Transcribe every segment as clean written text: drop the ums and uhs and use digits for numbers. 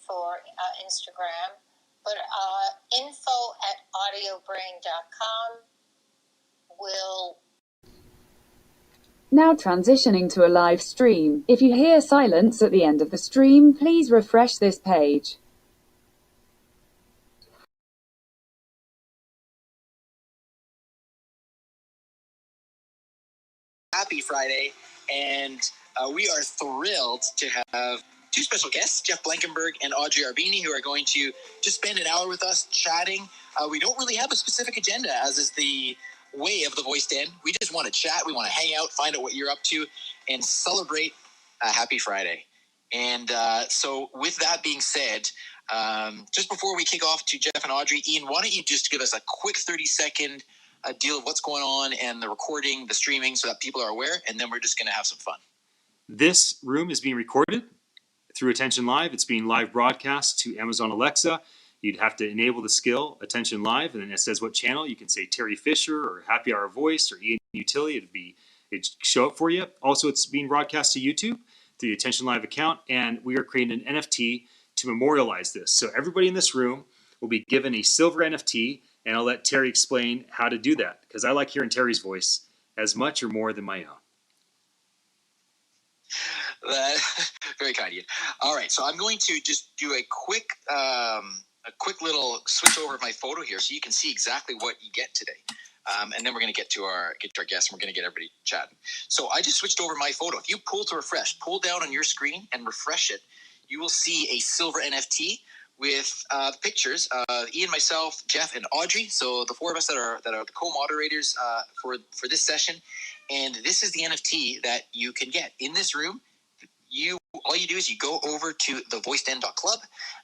for Instagram, but info@audiobrain.com will... Now transitioning to a live stream. If you hear silence at the end of the stream, please refresh this page. Happy Friday, and we are thrilled to have two special guests, Jeff Blankenberg and Audrey Arbini, who are going to just spend an hour with us chatting. We don't really have a specific agenda, as is the way of the Voice Den. We just want to chat. We want to hang out, find out what you're up to, and celebrate a happy Friday. And so with that being said, just before we kick off to Jeff and Audrey, Ian, why don't you just give us a quick 30-second deal of what's going on and the recording, the streaming, so that people are aware, and then we're just going to have some fun. This room is being recorded through Attention Live. It's being live broadcast to Amazon Alexa. You'd have to enable the skill Attention Live, and then it says what channel. You can say Terry Fisher or Happy Hour Voice or Ian Utility. It'd show up for you. Also, it's being broadcast to YouTube through the Attention Live account, and we are creating an NFT to memorialize this. So everybody in this room will be given a silver NFT, and I'll let Terry explain how to do that, because I like hearing Terry's voice as much or more than my own. Very kind of you. All right, so I'm going to just do a quick little switch over of my photo here, so you can see exactly what you get today. And then we're going to get to our guests, and we're going to get everybody chatting. So I just switched over my photo. If you pull to refresh, pull down on your screen and refresh it, you will see a silver NFT with the pictures of Ian, myself, Jeff, and Audrey. So the four of us that are the co-moderators for this session. And this is the NFT that you can get in this room. All you do is you go over to thevoiceden.club.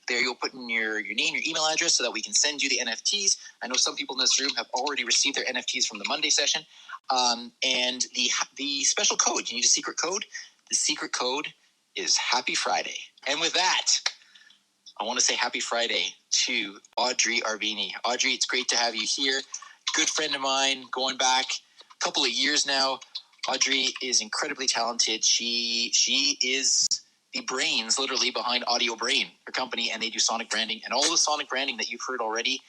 There you'll put in your name, your email address, so that we can send you the NFTs. I know some people in this room have already received their NFTs from the Monday session. And the special code, you need a secret code. The secret code is Happy Friday. And with that, I want to say Happy Friday to Audrey Arbini. Audrey, it's great to have you here. Good friend of mine, going back a couple of years now. Audrey is incredibly talented. She is the brains, literally, behind Audio Brain, her company, and they do sonic branding. And all the sonic branding that you've heard already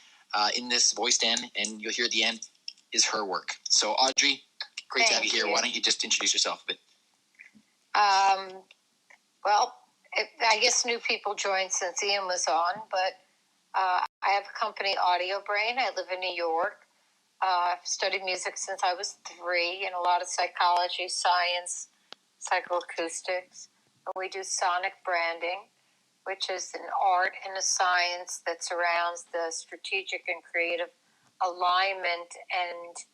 in this Voice Den, and you'll hear at the end, is her work. So, Audrey, great to have you here. Why don't you just introduce yourself a bit? Well, I guess new people joined since Ian was on, but I have a company, Audio Brain. I live in New York. I've studied music since I was 3, and a lot of psychology, science, psychoacoustics. And we do sonic branding, which is an art and a science that surrounds the strategic and creative alignment and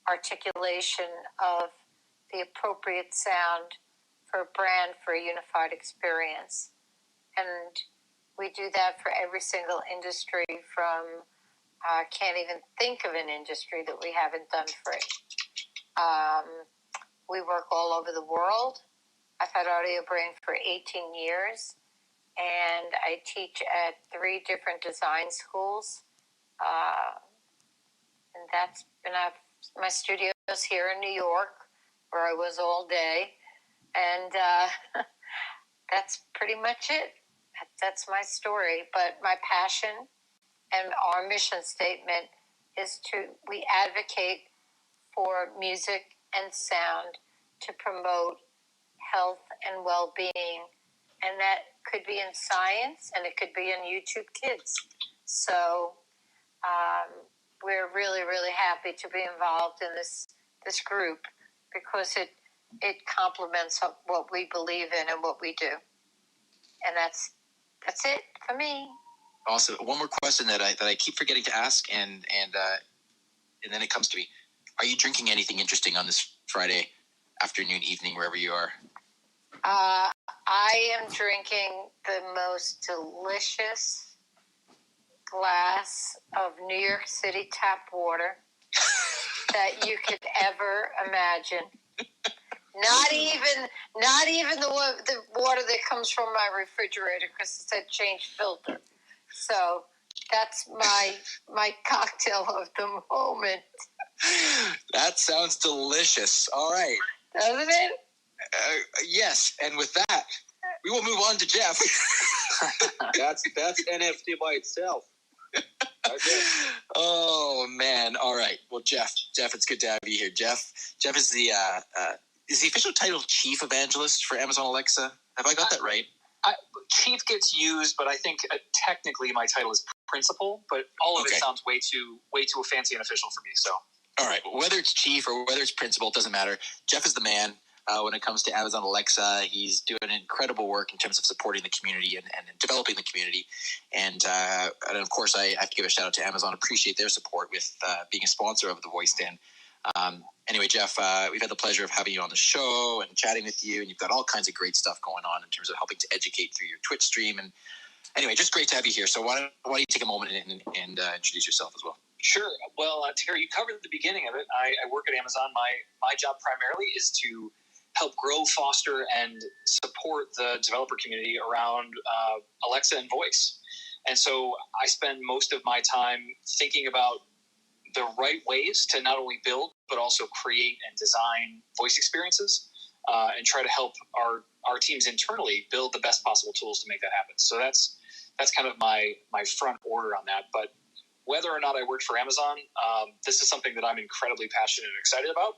articulation of the appropriate sound for a brand, for a unified experience. And we do that for every single industry from... I can't even think of an industry that we haven't done for it. We work all over the world. I've had Audio Brain for 18 years, and I teach at 3 different design schools. And that's been my studio's here in New York, where I was all day. And that's pretty much it. That's my story. But my passion and our mission statement is we advocate for music and sound to promote health and well-being. And that could be in science, and it could be in YouTube Kids. So we're really, really happy to be involved in this group, because it complements what we believe in and what we do. And that's it for me. Awesome. One more question that I keep forgetting to ask, and then it comes to me. Are you drinking anything interesting on this Friday afternoon, evening, wherever you are? I am drinking the most delicious glass of New York City tap water that you could ever imagine. Not even the water that comes from my refrigerator, because it's a changed filter. So that's my cocktail of the moment. That sounds delicious. All right. Doesn't it? Yes. And with that, we will move on to Jeff. That's NFT by itself. Okay. Oh man! All right. Well, Jeff, it's good to have you here. Jeff is the official title Chief Evangelist for Amazon Alexa. Have I got that right? Chief gets used, but I think technically my title is Principal. But all of it sounds way too fancy and official for me. So. All right. Well, whether it's Chief or whether it's Principal, it doesn't matter. Jeff is the man. When it comes to Amazon Alexa, he's doing incredible work in terms of supporting the community and developing the community. And of course, I have to give a shout out to Amazon. Appreciate their support with being a sponsor of the Voice Stand. Anyway, Jeff, we've had the pleasure of having you on the show and chatting with you. And you've got all kinds of great stuff going on in terms of helping to educate through your Twitch stream. And anyway, just great to have you here. So why don't you take a moment and introduce yourself as well? Sure. Well, Terry, you covered the beginning of it. I work at Amazon. My job primarily is to help grow, foster, and support the developer community around Alexa and voice. And so I spend most of my time thinking about the right ways to not only build, but also create and design voice experiences and try to help our teams internally build the best possible tools to make that happen. So that's kind of my front order on that. But whether or not I work for Amazon, this is something that I'm incredibly passionate and excited about.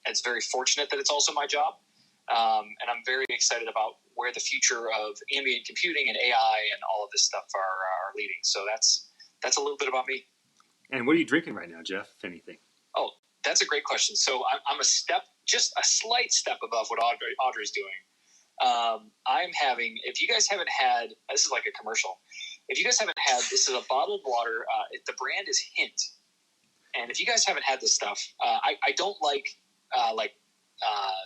It's very fortunate that it's also my job. And I'm very excited about where the future of ambient computing and AI and all of this stuff are leading. So that's a little bit about me. And what are you drinking right now, Jeff, if anything? Oh, that's a great question. So I'm just a slight step above what Audrey's doing. I'm having, if you guys haven't had, this is like a commercial. If you guys haven't had, this is a bottled water. The brand is Hint. And if you guys haven't had this stuff, I don't like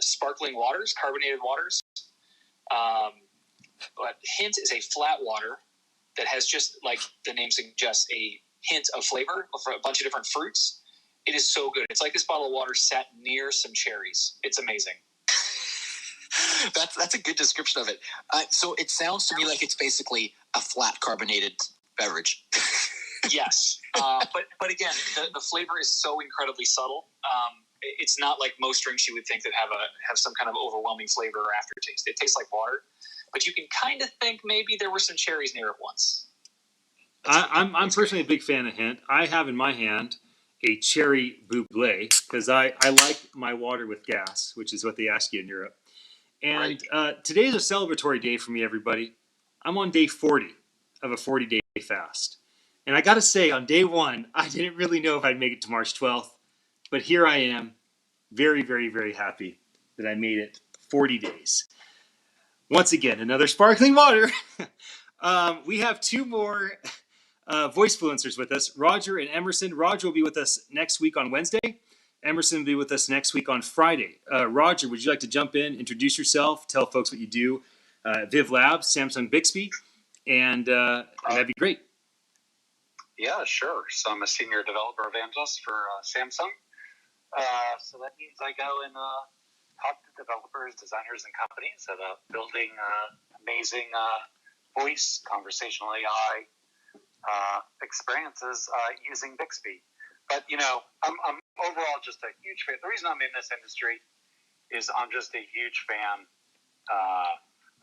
sparkling waters, carbonated waters. But Hint is a flat water that has, just like the name suggests, a hint of flavor for a bunch of different fruits. It is so good. It's like this bottle of water sat near some cherries. It's amazing. That's a good description of it. So it sounds to me like it's basically a flat carbonated beverage. Yes. But again, the flavor is so incredibly subtle. It's not like most drinks you would think that have some kind of overwhelming flavor or aftertaste. It tastes like water, but you can kind of think maybe there were some cherries near it once. I'm personally a big fan of Hint. I have in my hand a cherry bubbly because I like my water with gas, which is what they ask you in Europe. And today is a celebratory day for me, everybody. I'm on day 40 of a 40-day fast. And I got to say, on day one, I didn't really know if I'd make it to March 12th. But here I am, very, very, very happy that I made it 40 days. Once again, another sparkling water. We have two more voice fluencers with us, Roger and Emerson. Roger will be with us next week on Wednesday. Emerson will be with us next week on Friday. Roger, would you like to jump in, introduce yourself, tell folks what you do? Viv Labs, Samsung Bixby, and that'd be great. Yeah, sure. So I'm a senior developer evangelist for Samsung. So that means I go and talk to developers, designers, and companies about building amazing voice, conversational AI experiences using Bixby. But, I'm overall just a huge fan. The reason I'm in this industry is I'm just a huge fan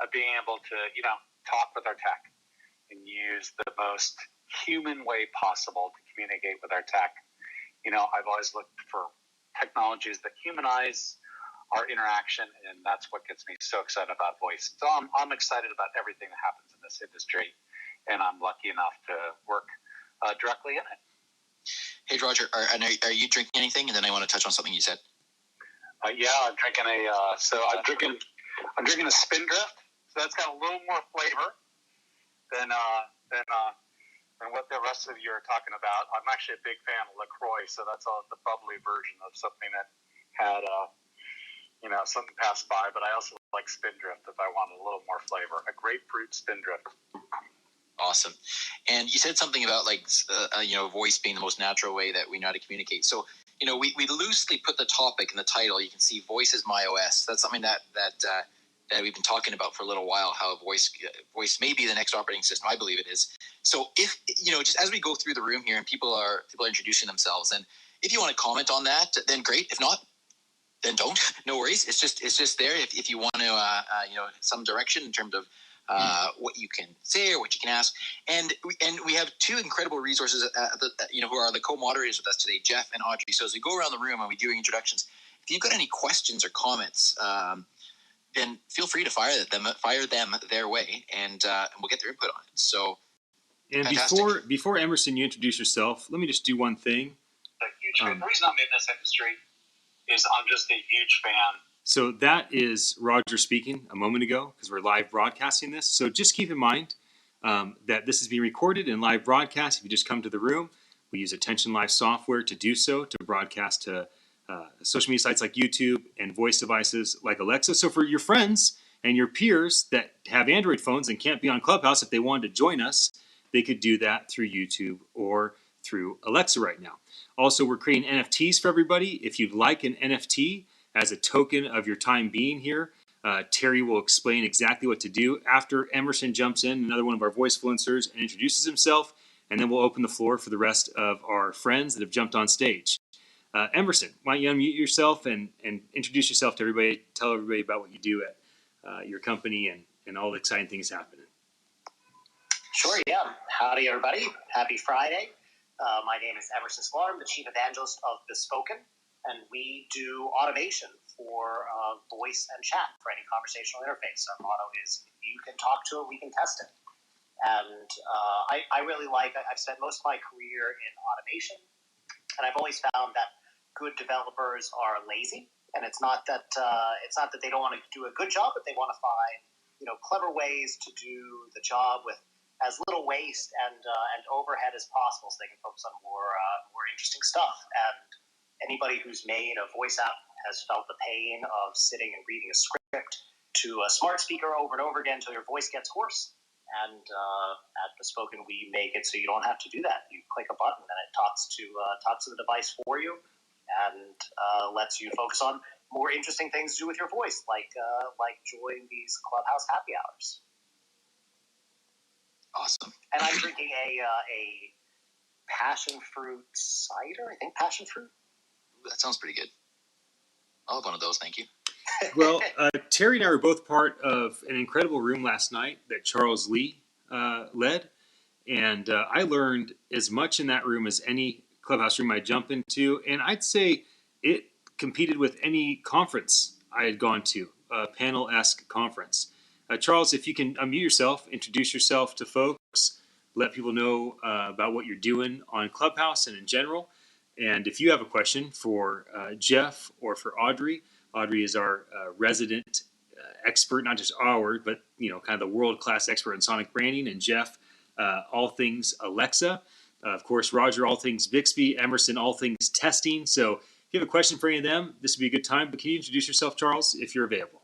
of being able to, talk with our tech and use the most human way possible to communicate with our tech. I've always looked for technologies that humanize our interaction, and that's what gets me so excited about voice. So I'm excited about everything that happens in this industry, and I'm lucky enough to work directly in it. Hey, Roger, are you drinking anything? And then I want to touch on something you said. Yeah, I'm drinking I'm drinking a Spindrift. So that's got a little more flavor than what the rest of you are talking about. I'm actually a big fan of LaCroix, so that's the bubbly version of something that had something passed by. But I also like Spindrift if I want a little more flavor. A grapefruit Spindrift. Awesome. And you said something about voice being the most natural way that we know how to communicate. So, we loosely put the topic in the title. You can see voice is my OS. That's something that we've been talking about for a little while, how voice may be the next operating system. I believe it is. So if, just as we go through the room here and people are introducing themselves, and if you want to comment on that, then great. If not, then don't. No worries. It's just there if you want to, some direction in terms of what you can say or what you can ask. And we have two incredible resources, who are the co-moderators with us today, Jeff and Audrey. So as we go around the room and we do introductions, if you've got any questions or comments, then feel free to fire them their way, and we'll get their input on it. So, and fantastic. before Emerson, you introduce yourself, let me just do one thing. A huge fan. The reason I'm in this industry is I'm just a huge fan. So that is Roger speaking a moment ago, because we're live broadcasting this. So just keep in mind that this is being recorded and live broadcast. If you just come to the room, we use Attention Live software to do so, to broadcast to social media sites like YouTube and voice devices like Alexa. So for your friends and your peers that have Android phones and can't be on Clubhouse, if they wanted to join us, they could do that through YouTube or through Alexa right now. Also, we're creating NFTs for everybody. If you'd like an NFT as a token of your time being here, Terry will explain exactly what to do after Emerson jumps in, another one of our voice influencers, and introduces himself, and then we'll open the floor for the rest of our friends that have jumped on stage. Emerson, why don't you unmute yourself and introduce yourself to everybody, tell everybody about what you do at your company and all the exciting things happening. Sure, yeah. Howdy, everybody. Happy Friday. My name is Emerson Sklar. I'm the Chief Evangelist of Bespoken, and we do automation for voice and chat for any conversational interface. Our motto is, if you can talk to it, we can test it. And I really I've spent most of my career in automation, and I've always found that good developers are lazy, and it's not that they don't want to do a good job, but they want to find clever ways to do the job with as little waste and overhead as possible, so they can focus on more interesting stuff. And anybody who's made a voice app has felt the pain of sitting and reading a script to a smart speaker over and over again until your voice gets hoarse. And at Bespoken, we make it so you don't have to do that. You click a button and it talks to the device for you, and lets you focus on more interesting things to do with your voice, like join these Clubhouse happy hours. Awesome. And I'm drinking a passion fruit cider. I think passion fruit. That sounds pretty good. I'll have one of those, thank you. Well, Terry and I were both part of an incredible room last night that Charles Lee led, and I learned as much in that room as any Clubhouse room I jump into, and I'd say it competed with any conference I had gone to, a panel-esque conference. Charles, if you can unmute yourself, introduce yourself to folks, let people know about what you're doing on Clubhouse and in general. And if you have a question for Jeff or for Audrey, Audrey is our resident expert, not just our, but kind of the world-class expert in sonic branding, and Jeff, all things Alexa. Of course, Roger, all things Bixby, Emerson, all things testing. So if you have a question for any of them, this would be a good time. But can you introduce yourself, Charles, if you're available?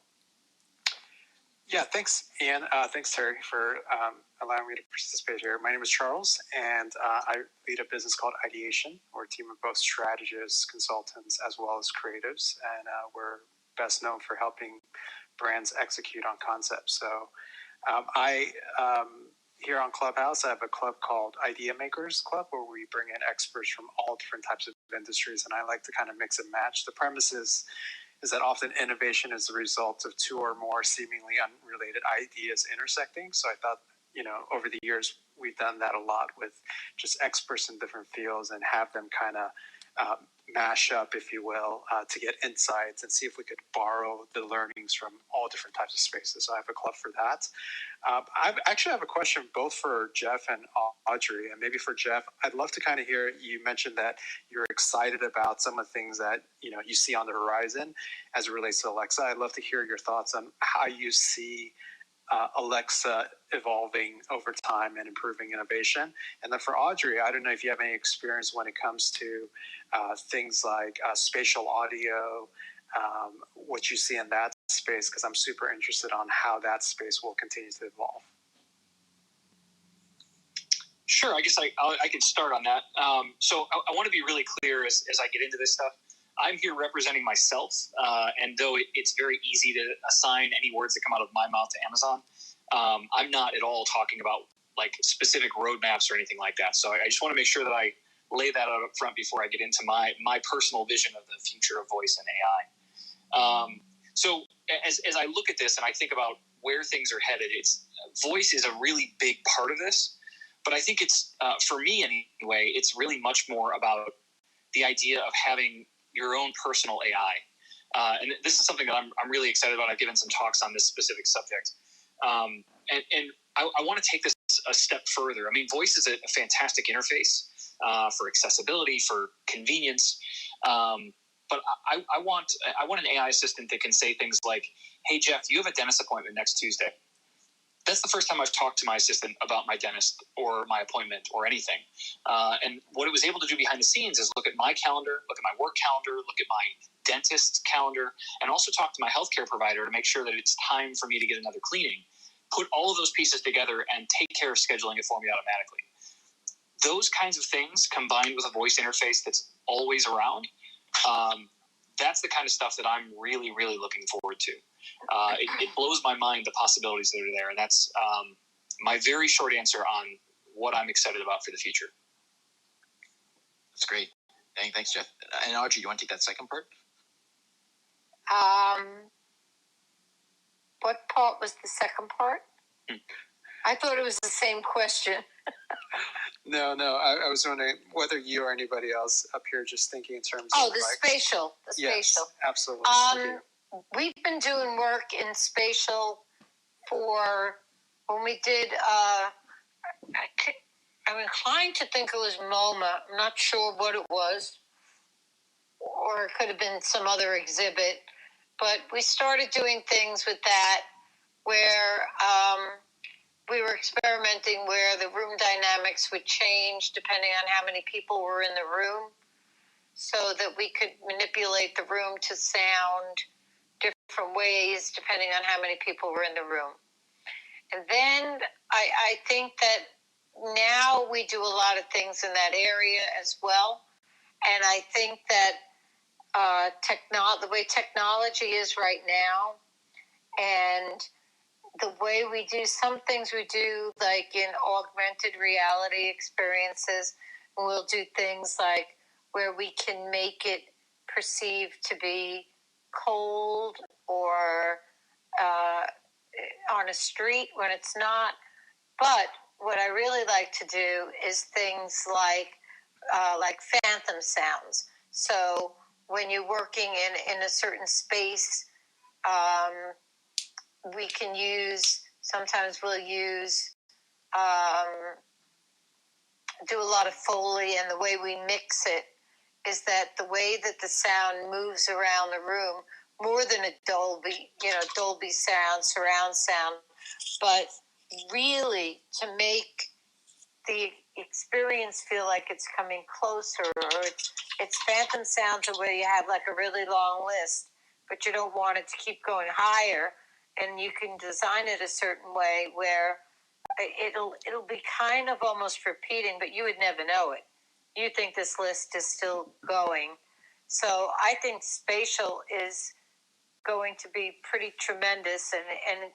Yeah, thanks, Ian. Thanks, Terry, for allowing me to participate here. My name is Charles, and I lead a business called Ideation. We're a team of both strategists, consultants, as well as creatives, and we're best known for helping brands execute on concepts. So here on Clubhouse, I have a club called Idea Makers Club, where we bring in experts from all different types of industries, and I like to kind of mix and match. The premise is that often innovation is the result of two or more seemingly unrelated ideas intersecting. So I thought, over the years, we've done that a lot with just experts in different fields and have them kind of mash up, if you will, to get insights and see if we could borrow the learnings from all different types of spaces. So I have a club for that. I actually have a question both for Jeff and Audrey, and maybe for Jeff. I'd love to kind of hear, you mentioned that you're excited about some of the things that you see on the horizon as it relates to Alexa. I'd love to hear your thoughts on how you see Alexa evolving over time and improving innovation. And then for Audrey, I don't know if you have any experience when it comes to things like spatial audio, what you see in that space, because I'm super interested on how that space will continue to evolve. Sure, I guess I could start on that. So I want to be really clear as I get into this stuff. I'm here representing myself, and though it's very easy to assign any words that come out of my mouth to Amazon, I'm not at all talking about like specific roadmaps or anything like that. So I just want to make sure that I lay that out up front before I get into my personal vision of the future of voice and AI. So as I look at this and I think about where things are headed, voice is a really big part of this. But I think it's, for me anyway, it's really much more about the idea of having your own personal AI. And this is something that I'm really excited about. I've given some talks on this specific subject. And I want to take this a step further. I mean, voice is a fantastic interface for accessibility, for convenience. But I want an AI assistant that can say things like, "Hey, Jeff, you have a dentist appointment next Tuesday." That's the first time I've talked to my assistant about my dentist or my appointment or anything. And what it was able to do behind the scenes is look at my calendar, look at my work calendar, look at my dentist's calendar, and also talk to my healthcare provider to make sure that it's time for me to get another cleaning. Put all of those pieces together and take care of scheduling it for me automatically. Those kinds of things combined with a voice interface that's always around, that's the kind of stuff that I'm really, really looking forward to. It blows my mind the possibilities that are there, and that's my very short answer on what I'm excited about for the future. That's great. Thanks, Jeff. And Audrey, you want to take that second part? What part was the second part? I thought it was the same question. No. I was wondering whether you or anybody else up here just thinking in terms Oh, of the spatial. Yes, absolutely. Thank you. We've been doing work in spatial for when we did. I'm inclined to think it was MoMA. I'm not sure what it was, or it could have been some other exhibit. But we started doing things with that where we were experimenting where the room dynamics would change depending on how many people were in the room, so that we could manipulate the room to sound different ways depending on how many people were in the room. And then I think that now we do a lot of things in that area as well. And I think that the way technology is right now, and the way we do some things we do, like in augmented reality experiences, we'll do things like where we can make it perceived to be cold or on a street when it's not. But what I really like to do is things like phantom sounds. So when you're working in a certain space, we can sometimes we'll use, do a lot of Foley, and the way we mix it is that the way that the sound moves around the room, more than a Dolby sound, surround sound, but really to make the experience feel like it's coming closer, or it's phantom sounds where you have like a really long list, but you don't want it to keep going higher, and you can design it a certain way where it'll be kind of almost repeating, but you would never know it. You think this list is still going. So I think spatial is going to be pretty tremendous, and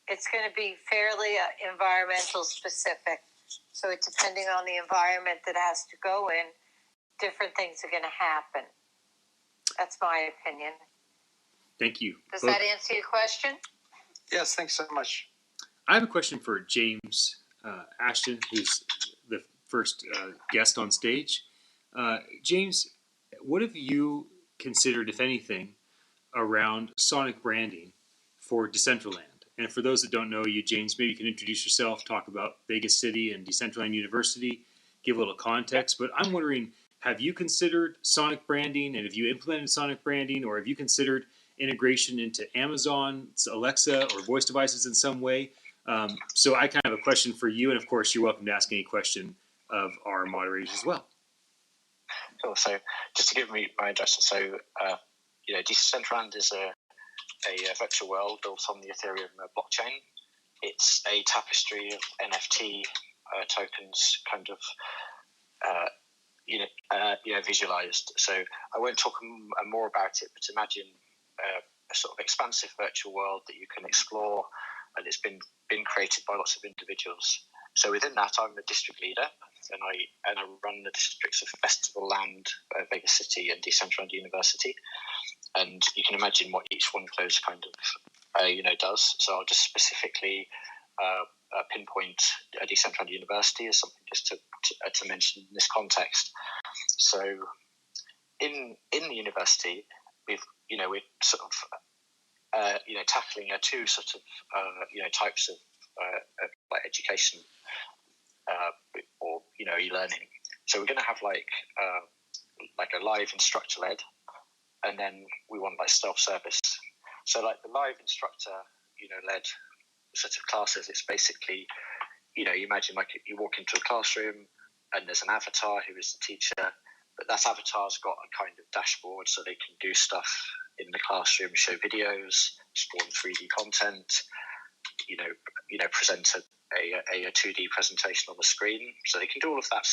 it's going to be fairly environmental specific. So it's depending on the environment that has to go in, different things are going to happen. That's my opinion. Thank you. Does that answer your question? Yes, thanks so much. I have a question for James Ashton, who's the first guest on stage. James, what have you considered, if anything, around sonic branding for Decentraland? And for those that don't know you, James, maybe you can introduce yourself, talk about Vegas City and Decentraland University, give a little context. But I'm wondering, have you considered sonic branding, and have you implemented sonic branding, or have you considered integration into Amazon's Alexa or voice devices in some way? So I kind of have a question for you, and of course, you're welcome to ask any question of our moderators as well. Cool. So just to give me my introduction, so Decentraland is a virtual world built on the Ethereum blockchain. It's a tapestry of NFT tokens, kind of visualized. So I won't talk more about it, but imagine a sort of expansive virtual world that you can explore, and it's been created by lots of individuals. So within that, I'm the district leader, and I run the districts of Festival Land, Vegas City, and Decentraland University. And you can imagine what each one of those kind of does. So I'll just specifically pinpoint Decentraland University as something just to mention in this context. So in the university, we're sort of tackling two sort of types of like education or e-learning. So we're going to have like a live instructor led, and then we want like self-service. So like the live instructor led sort of classes, it's basically you imagine like you walk into a classroom and there's an avatar who is the teacher, but that avatar's got a kind of dashboard so they can do stuff in the classroom, show videos, spawn 3D content, present a 2D presentation on the screen. So they can do all of that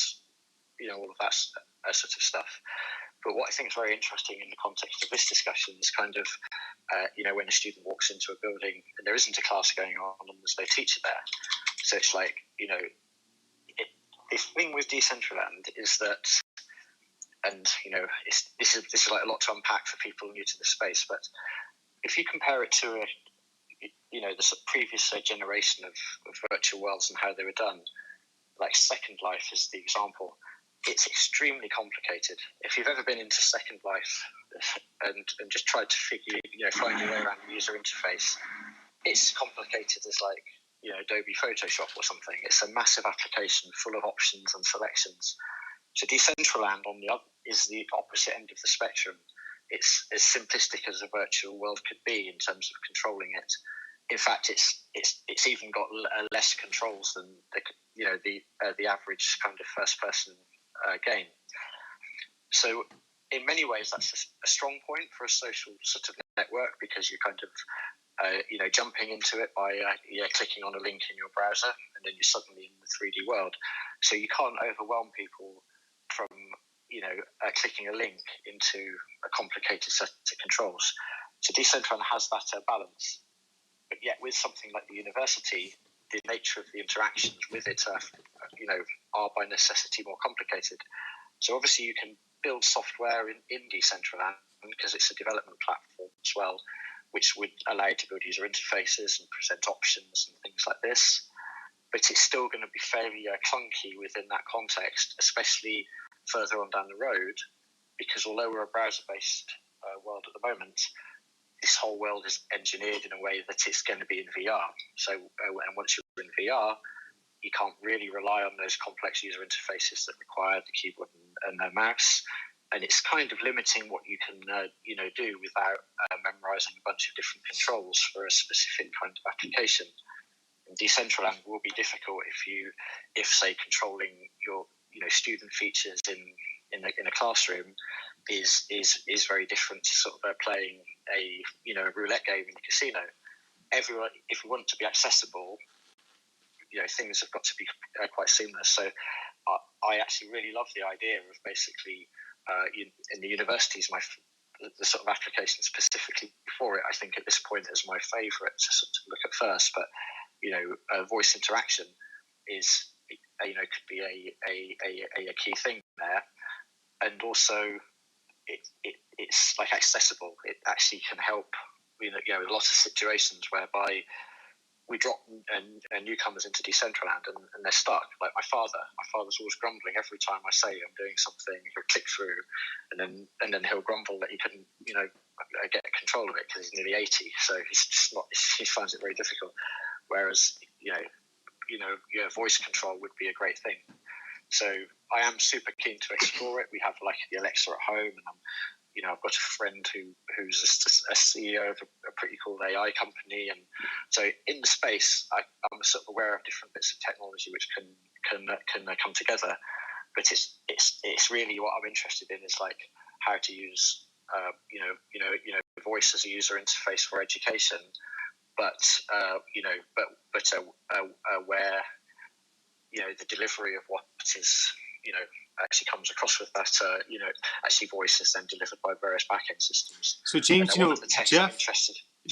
sort of stuff. But what I think is very interesting in the context of this discussion is kind of, when a student walks into a building and there isn't a class going on and there's no teacher there. So it's like, the thing with Decentraland is that, and this is like a lot to unpack for people new to the space, but if you compare it to the sort of previous generation of virtual worlds and how they were done, like Second Life is the example. It's extremely complicated. If you've ever been into Second Life and just tried to find your way around the user interface, it's complicated as like Adobe Photoshop or something. It's a massive application full of options and selections. So Decentraland is the opposite end of the spectrum. It's as simplistic as a virtual world could be in terms of controlling it. In fact, it's even got less controls than the average kind of first person game. So in many ways, that's a strong point for a social sort of network, because you're kind of jumping into it by clicking on a link in your browser, and then you're suddenly in the 3D world. So you can't overwhelm people from clicking a link into a complicated set of controls. So Decentraland has that balance, but yet with something like the university, the nature of the interactions with it are by necessity more complicated. So obviously you can build software in Decentraland because it's a development platform as well, which would allow you to build user interfaces and present options and things like this. But it's still going to be fairly clunky within that context, especially further on down the road, because although we're a browser-based world at the moment, this whole world is engineered in a way that it's going to be in VR. So, and once you're in VR, you can't really rely on those complex user interfaces that require the keyboard and the mouse. And it's kind of limiting what you can, do without memorizing a bunch of different controls for a specific kind of application. And Decentraland will be difficult if say controlling your, student features in a classroom is very different to sort of playing a roulette game in a casino. Everyone, if we want it to be accessible, things have got to be quite seamless. So I actually really love the idea of basically in the universities, the sort of application specifically for it, I think at this point is my favourite to sort of look at first. But voice interaction is could be a key thing there, and also it's like accessible. It actually can help in a lot of situations whereby we drop newcomers into Decentraland and they're stuck. Like my father's always grumbling every time I say I'm doing something. He'll click through, and then he'll grumble that he couldn't get control of it because he's nearly 80. So he's just not. He finds it very difficult. Whereas voice control would be a great thing. So I am super keen to explore it. We have like the Alexa at home, and I've got a friend who's a CEO of a pretty cool AI company, and so in the space, I'm sort of aware of different bits of technology which can come together. But it's really what I'm interested in is like how to use voice as a user interface for education, but where the delivery of what is actually comes across with that, actually voice is then delivered by various backend systems. So James,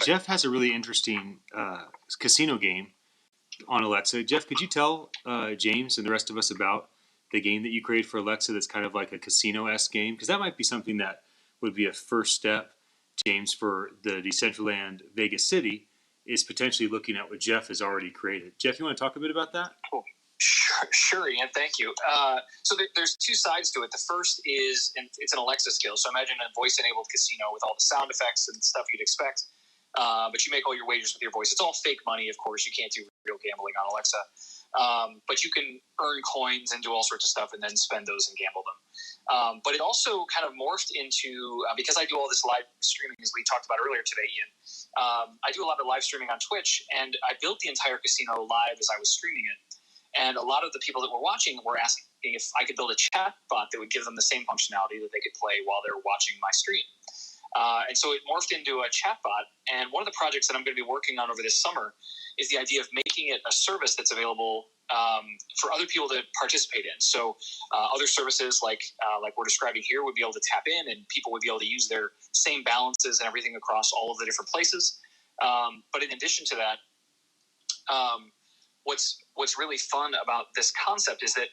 Jeff has a really interesting casino game on Alexa. Jeff, could you tell James and the rest of us about the game that you created for Alexa that's kind of like a casino-esque game? Because that might be something that would be a first step, James, for the Decentraland Vegas City, is potentially looking at what Jeff has already created. Jeff, you want to talk a bit about that? Cool. Sure, Ian. Thank you. So there's two sides to it. The first is, and it's an Alexa skill. So imagine a voice-enabled casino with all the sound effects and stuff you'd expect. But you make all your wagers with your voice. It's all fake money, of course. You can't do real gambling on Alexa. But you can earn coins and do all sorts of stuff and then spend those and gamble them. But it also kind of morphed into, because I do all this live streaming, as we talked about earlier today, Ian, I do a lot of live streaming on Twitch, and I built the entire casino live as I was streaming it. And a lot of the people that were watching were asking if I could build a chat bot that would give them the same functionality that they could play while they're watching my stream. And so it morphed into a chatbot. And one of the projects that I'm going to be working on over this summer is the idea of making it a service that's available for other people to participate in. So other services like we're describing here would be able to tap in, and people would be able to use their same balances and everything across all of the different places. But in addition to that, what's really fun about this concept is that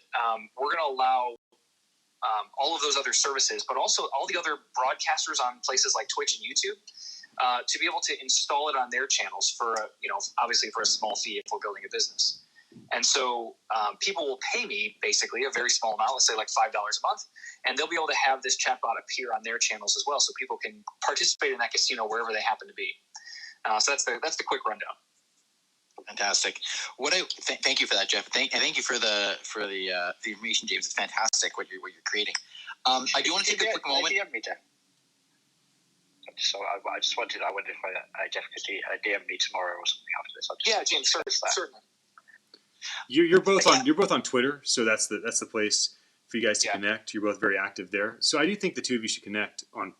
we're going to allow all of those other services, but also all the other broadcasters on places like Twitch and YouTube, to be able to install it on their channels for, obviously for a small fee if we're building a business. And so people will pay me basically a very small amount, let's say like $5 a month, and they'll be able to have this chatbot appear on their channels as well, so people can participate in that casino wherever they happen to be. So that's the quick rundown. Fantastic. Thank you for that, Jeff. Thank you for the information, James. It's fantastic what you're creating. I do want to take a quick moment. So I wonder if Jeff could DM me tomorrow or something after this. Yeah, James, certainly. You're both on Twitter, so that's the place for you guys to connect. You're both very active there, so I do think the two of you should connect on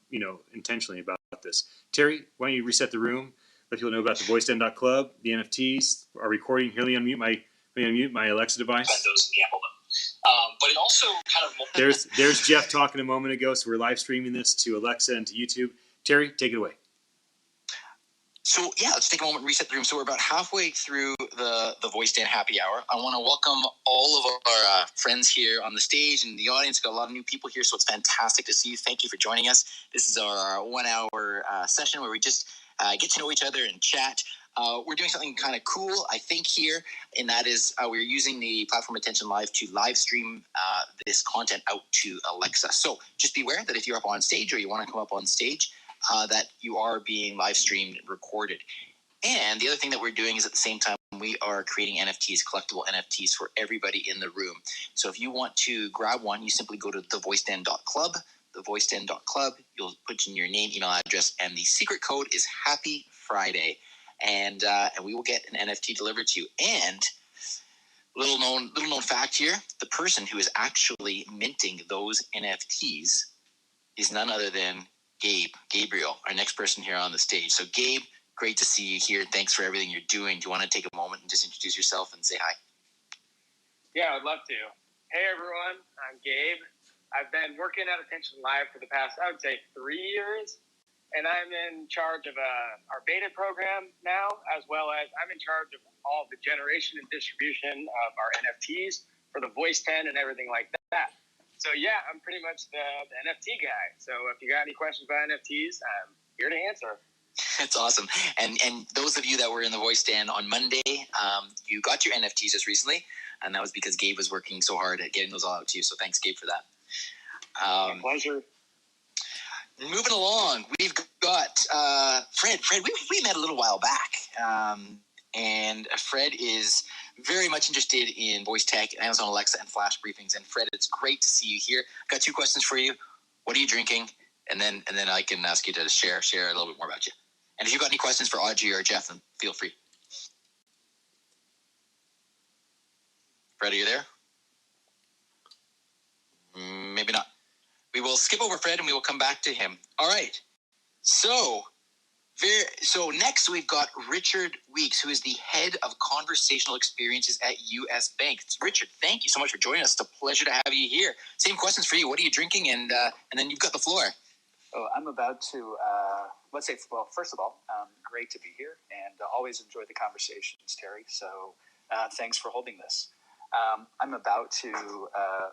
intentionally about this. Terry, why don't you reset the room? Let people know about the VoiceDen.club, the NFTs, our recording. Here, let me unmute my Alexa device. Spend those and gamble them. But it also kind of there's Jeff talking a moment ago. So we're live streaming this to Alexa and to YouTube. Terry, take it away. So let's take a moment and reset the room. So we're about halfway through the VoiceDen happy hour. I want to welcome all of our friends here on the stage and the audience. Got a lot of new people here, so it's fantastic to see you. Thank you for joining us. This is our 1 hour session where we just get to know each other and chat. We're doing something kind of cool, I think, here, and that is we're using the platform Attention Live to live stream this content out to Alexa. So just be aware that if you're up on stage or you want to come up on stage, that you are being live streamed and recorded. And the other thing that we're doing is at the same time, we are creating NFTs, collectible NFTs for everybody in the room. So if you want to grab one, you simply go to thevoiceden.club. thevoiceden.club. You'll put in your name, email address, and the secret code is Happy Friday, and we will get an NFT delivered to you. And little known fact here: the person who is actually minting those NFTs is none other than Gabriel, our next person here on the stage. So Gabe, great to see you here. Thanks for everything you're doing. Do you want to take a moment and just introduce yourself and say hi? Yeah, I'd love to. Hey everyone, I'm Gabe. I've been working at Attention Live for the past, I would say, 3 years, and I'm in charge of our beta program now, as well as I'm in charge of all the generation and distribution of our NFTs for the VoiceDen and everything like that. So yeah, I'm pretty much the NFT guy. So if you got any questions about NFTs, I'm here to answer. That's awesome. And those of you that were in the VoiceDen on Monday, you got your NFTs just recently, and that was because Gabe was working so hard at getting those all out to you. So thanks, Gabe, for that. My pleasure. Moving along, we've got Fred. Fred, we met a little while back, and Fred is very much interested in voice tech, Amazon Alexa, and flash briefings. And Fred, it's great to see you here. I've got 2 questions for you. What are you drinking? And then I can ask you to share a little bit more about you. And if you've got any questions for Audrey or Jeff, then feel free. Fred, are you there? Maybe not. We will skip over Fred and we will come back to him. All right. So next we've got Richard Weeks, who is the head of conversational experiences at US Bank. Richard, thank you so much for joining us. It's a pleasure to have you here. Same questions for you. What are you drinking? And then you've got the floor. Oh, I'm about to, first of all, great to be here and always enjoy the conversations, Terry. So Thanks for holding this. I'm about to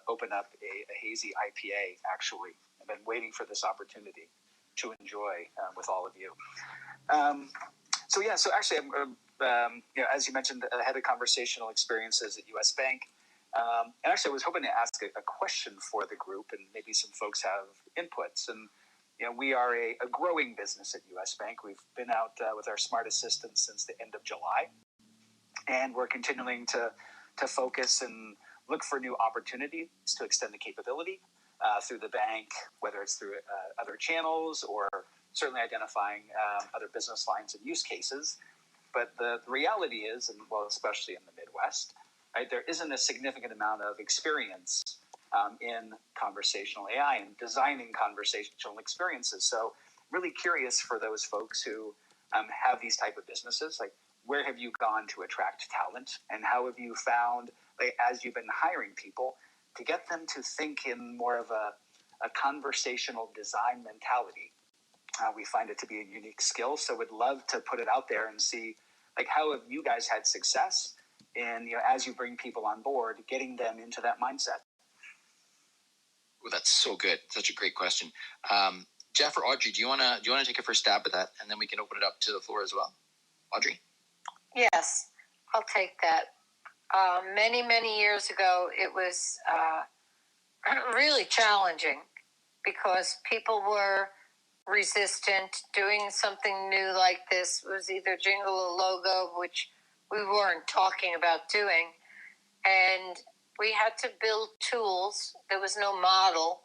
open up a hazy IPA, actually. I've been waiting for this opportunity to enjoy with all of you. So actually, as you mentioned, I had a conversational experiences at US Bank. And actually, I was hoping to ask a question for the group, and maybe some folks have inputs. And we are a growing business at US Bank. We've been out with our Smart Assistant since the end of July, and we're continuing to focus and look for new opportunities to extend the capability through the bank, whether it's through other channels or certainly identifying other business lines and use cases. But the reality is, and well, especially in the Midwest, right, there isn't a significant amount of experience in conversational AI and designing conversational experiences. So really curious for those folks who have these type of businesses, like where have you gone to attract talent, and how have you found, like, as you've been hiring people, to get them to think in more of a conversational design mentality. We find it to be a unique skill, so would love to put it out there and see, like, how have you guys had success in, as you bring people on board, getting them into that mindset? Well, that's so good. Such a great question. Jeff or Audrey, do you wanna take a first stab at that, and then we can open it up to the floor as well? Audrey? Yes, I'll take that. Many years ago, it was really challenging because people were resistant. Doing something new like this was either jingle or logo, which we weren't talking about doing. And we had to build tools. There was no model.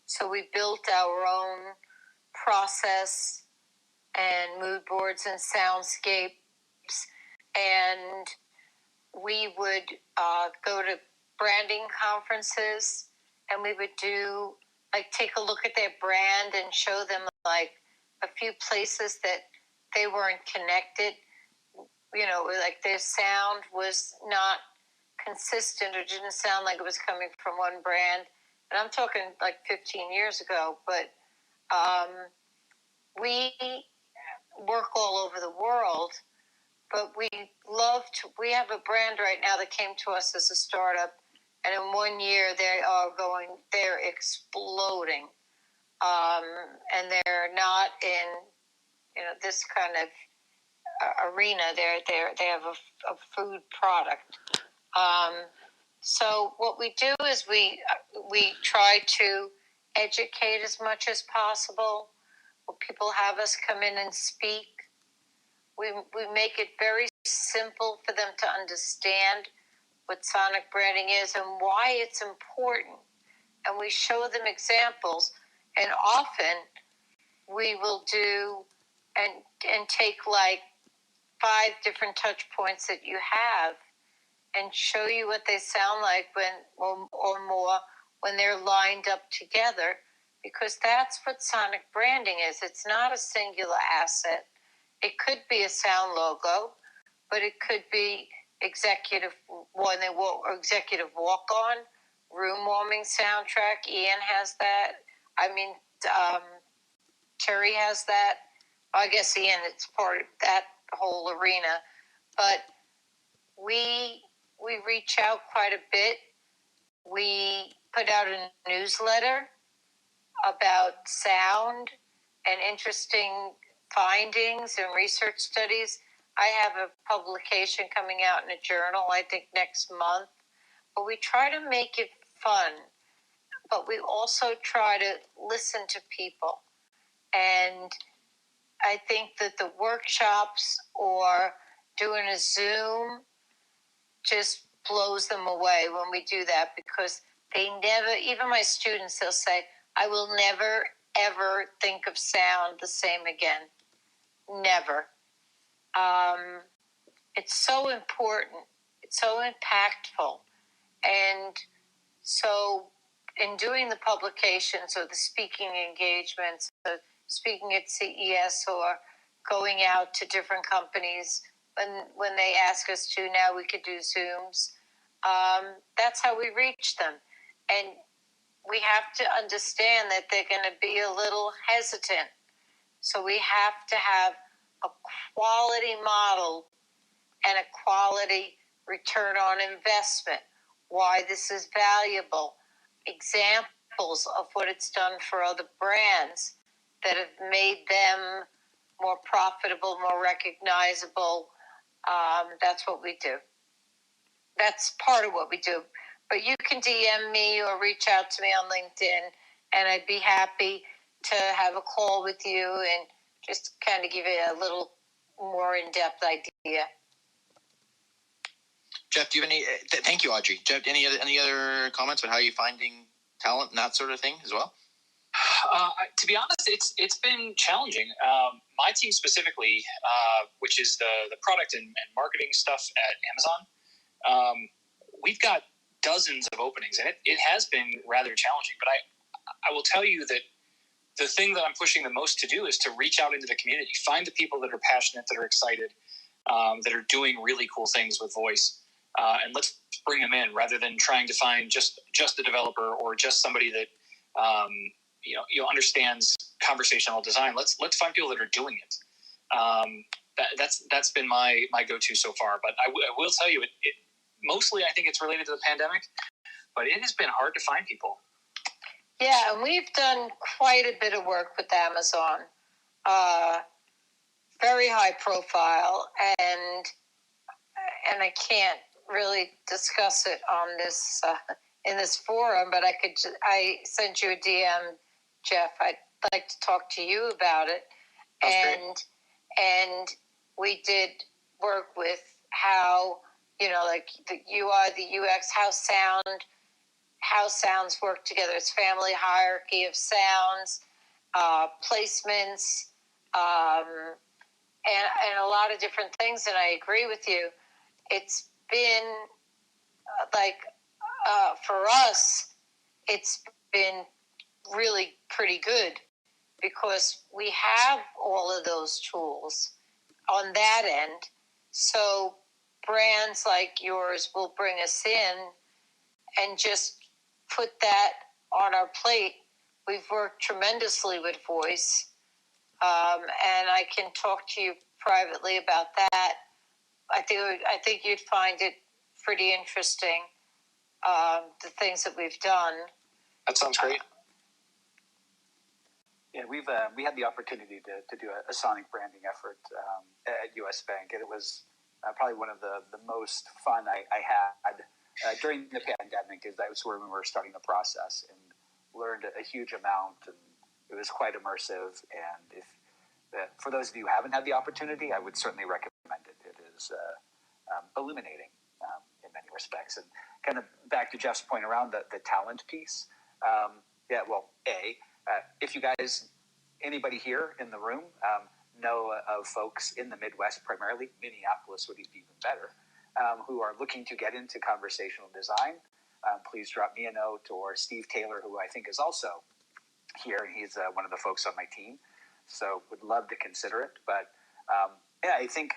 So we built our own process and mood boards and soundscapes. And we would go to branding conferences, and we would take a look at their brand and show them like a few places that they weren't connected. Like their sound was not consistent or didn't sound like it was coming from one brand. And I'm talking like 15 years ago, but we work all over the world, but we have a brand right now that came to us as a startup, and in 1 year they're exploding. And they're not in, this kind of arena. They have a food product. So what we do is we try to educate as much as possible. When people have us come in and speak, we make it very simple for them to understand what sonic branding is and why it's important. And we show them examples. And often we will do and take like 5 different touch points that you have and show you what they sound like or more when they're lined up together, because that's what sonic branding is. It's not a singular asset. It could be a sound logo, but it could be executive walk-on, room warming soundtrack. Ian has that. Terry has that. I guess Ian, it's part of that whole arena. But we reach out quite a bit. We put out a newsletter about sound and interesting findings and research studies. I have a publication coming out in a journal, I think next month. But we try to make it fun. But we also try to listen to people. And I think that the workshops or doing a Zoom just blows them away when we do that, because they never, even my students, they'll say, I will never, ever think of sound the same again. Never. It's so important. It's so impactful. And so in doing the publications or the speaking engagements, speaking at CES or going out to different companies, when they ask us to, now we could do Zooms. That's how we reach them. And we have to understand that they're going to be a little hesitant. So we have to have a quality model and a quality return on investment, why this is valuable, examples of what it's done for other brands that have made them more profitable, more recognizable. That's what we do. That's part of what we do. But you can DM me or reach out to me on LinkedIn, and I'd be happy to have a call with you and just kind of give you a little more in-depth idea. Jeff, do you have any? Thank you, Audrey. Jeff, any other comments on how you're finding talent and that sort of thing as well? To be honest, it's been challenging. My team specifically, which is the product and marketing stuff at Amazon, we've got dozens of openings, and it has been rather challenging. But I will tell you that the thing that I'm pushing the most to do is to reach out into the community, find the people that are passionate, that are excited, that are doing really cool things with voice, and let's bring them in rather than trying to find just a developer or just somebody that understands conversational design. Let's find people that are doing it. That's been my go-to so far. But I will tell you, it mostly I think it's related to the pandemic, but it has been hard to find people. Yeah, and we've done quite a bit of work with Amazon, very high profile, and I can't really discuss it on this in this forum, but I sent you a DM, Jeff. I'd like to talk to you about it, and we did work with how like the UI, the UX, how sounds work together. It's family hierarchy of sounds, placements, and a lot of different things. And I agree with you. It's been for us, it's been really pretty good because we have all of those tools on that end. So brands like yours will bring us in and just put that on our plate. We've worked tremendously with voice, and I can talk to you privately about that. I think you'd find it pretty interesting, the things that we've done. That sounds great. Yeah, we had the opportunity to do a sonic branding effort at US Bank, and it was probably one of the most fun I had during the pandemic. Is that was where we were starting the process and learned a huge amount, and it was quite immersive. And if for those of you who haven't had the opportunity, I would certainly recommend it. It is illuminating in many respects. And kind of back to Jeff's point around the talent piece. If you guys, anybody here in the room, know of folks in the Midwest, primarily Minneapolis would be even better, who are looking to get into conversational design, please drop me a note, or Steve Taylor, who I think is also here. He's one of the folks on my team, so would love to consider it. But I think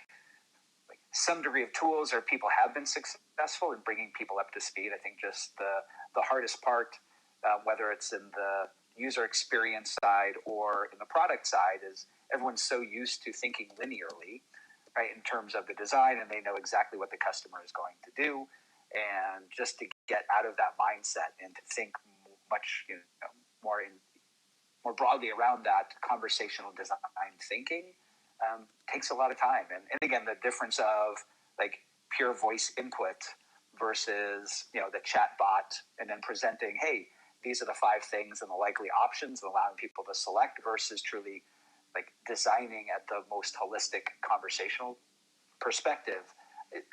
some degree of tools or people have been successful in bringing people up to speed. I think just the hardest part, whether it's in the user experience side or in the product side, is everyone's so used to thinking linearly, right, in terms of the design, and they know exactly what the customer is going to do. And just to get out of that mindset and to think much more broadly around that conversational design thinking takes a lot of time. And again, the difference of like pure voice input versus the chat bot, and then presenting, hey, these are the 5 things and the likely options, and allowing people to select, versus truly like designing at the most holistic conversational perspective,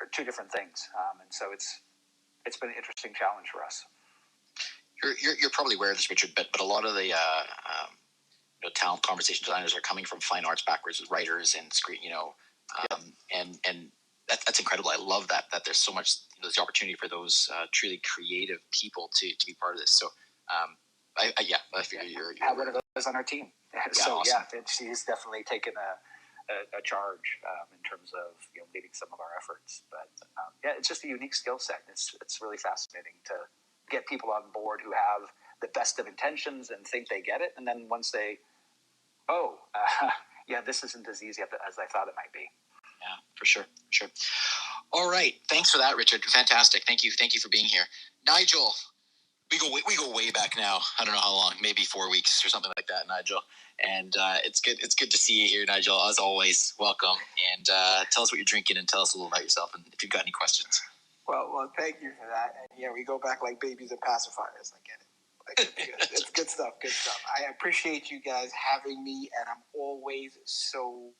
are 2 different things. And so it's been an interesting challenge for us. You're probably aware of this, Richard, but a lot of the talent conversation designers are coming from fine arts backwards, as writers and screen, and that's incredible. I love that there's so much, there's the opportunity for those truly creative people to be part of this. So I figure you're have one of those on our team. So awesome. She's definitely taken a charge in terms of leading some of our efforts. But it's just a unique skill set. It's really fascinating to get people on board who have the best of intentions and think they get it, and then once they, this isn't as easy as I thought it might be. Yeah, for sure. All right. Thanks for that, Richard. Fantastic. Thank you for being here. Nigel, we go way back now. I don't know how long, maybe 4 weeks or something like that, Nigel. And it's good to see you here, Nigel. As always, welcome. And tell us what you're drinking and tell us a little about yourself and if you've got any questions. Well, thank you for that. And yeah, we go back like babies and pacifiers. I get it. It's good stuff. Good stuff. I appreciate you guys having me, and I'm always so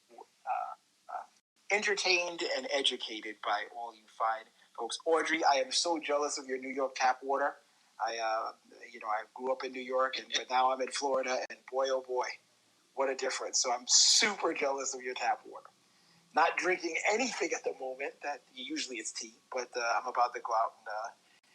entertained and educated by all you fine folks. Audrey, I am so jealous of your New York tap water. I grew up in New York, but now I'm in Florida, and boy, oh boy, what a difference. So I'm super jealous of your tap water. Not drinking anything at the moment. That usually it's tea, but I'm about to go out and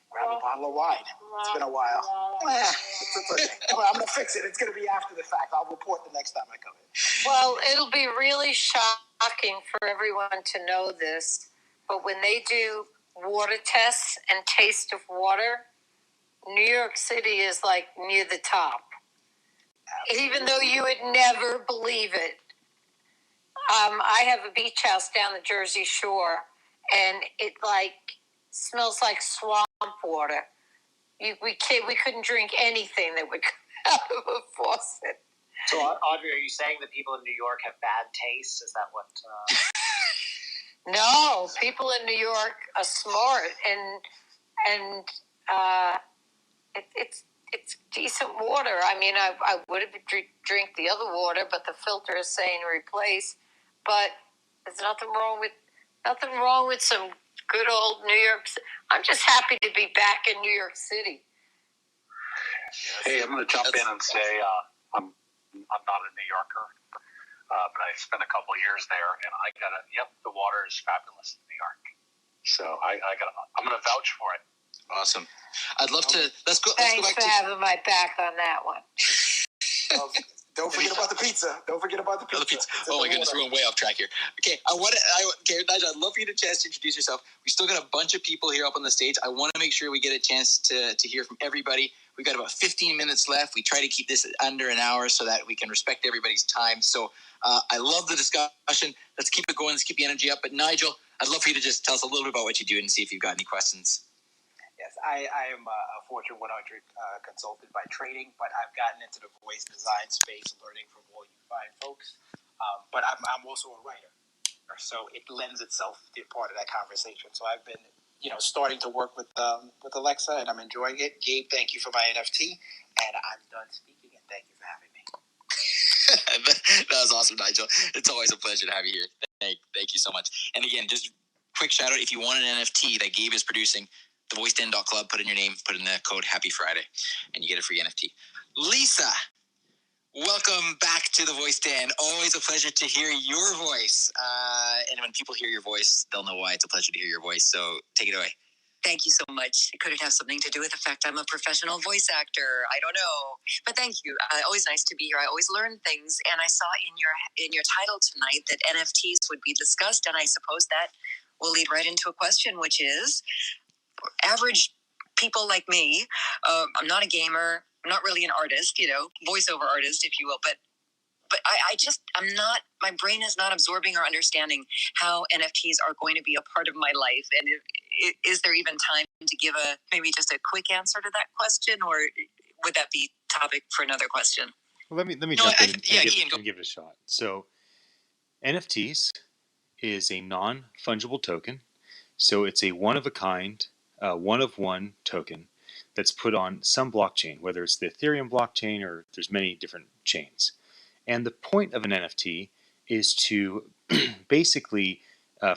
grab a bottle of wine. It's been a while. It's okay. I'm going to fix it. It's going to be after the fact. I'll report the next time I come in. Well, it'll be really shocking for everyone to know this, but when they do water tests and taste of water, New York City is like near the top. Absolutely. Even though you would never believe it. I have a beach house down the Jersey Shore, and it smells like swamp water. We couldn't drink anything that would come out of a faucet. So, Audrey, are you saying that people in New York have bad taste? Is that what? No, people in New York are smart, and it's decent water. I mean, I would have drink the other water, but the filter is saying replace. But there's nothing wrong with some good old New York. I'm just happy to be back in New York City. Hey, I'm going to jump in and say I'm not a New Yorker, but I spent a couple of years there, and the water is fabulous in New York. So I'm going to vouch for it. Awesome. I'd love to. Let's go Thanks back for having my back on that one. Don't forget about the pizza. Oh my goodness, we're going way off track here. Okay, Nigel, I'd love for you to chance to introduce yourself. We still got a bunch of people here up on the stage. I want to make sure we get a chance to hear from everybody. We've got about 15 minutes left. We try to keep this under an hour so that we can respect everybody's time. So I love the discussion. Let's keep it going. Let's keep the energy up. But Nigel, I'd love for you to just tell us a little bit about what you do and see if you've got any questions. Yes, I am a Fortune 100 consultant by training, but I've gotten into the voice design space, learning from all you fine folks. But I'm also a writer, so it lends itself to part of that conversation. So I've been, starting to work with Alexa, and I'm enjoying it. Gabe, thank you for my NFT, and I'm done speaking. And thank you for having me. That was awesome, Nigel. It's always a pleasure to have you here. Thank you so much. And again, just quick shout out if you want an NFT that Gabe is producing. TheVoiceDen.club, put in your name, put in the code Happy Friday, and you get a free NFT. Lisa, welcome back to The Voice Den. Always a pleasure to hear your voice. And when people hear your voice, they'll know why it's a pleasure to hear your voice. So take it away. Thank you so much. Could it have something to do with the fact I'm a professional voice actor? I don't know. But thank you. Always nice to be here. I always learn things. And I saw in your title tonight that NFTs would be discussed. And I suppose that will lead right into a question, which is, average people like me, I'm not a gamer, I'm not really an artist, voiceover artist, if you will, but I'm not, my brain is not absorbing or understanding how NFTs are going to be a part of my life. And is there even time to give maybe just a quick answer to that question, or would that be topic for another question? Well, let me jump in and give it a shot. So NFTs is a non-fungible token. So it's a one-of-a-kind, one-of-one token that's put on some blockchain, whether it's the Ethereum blockchain or there's many different chains. And the point of an NFT is to basically,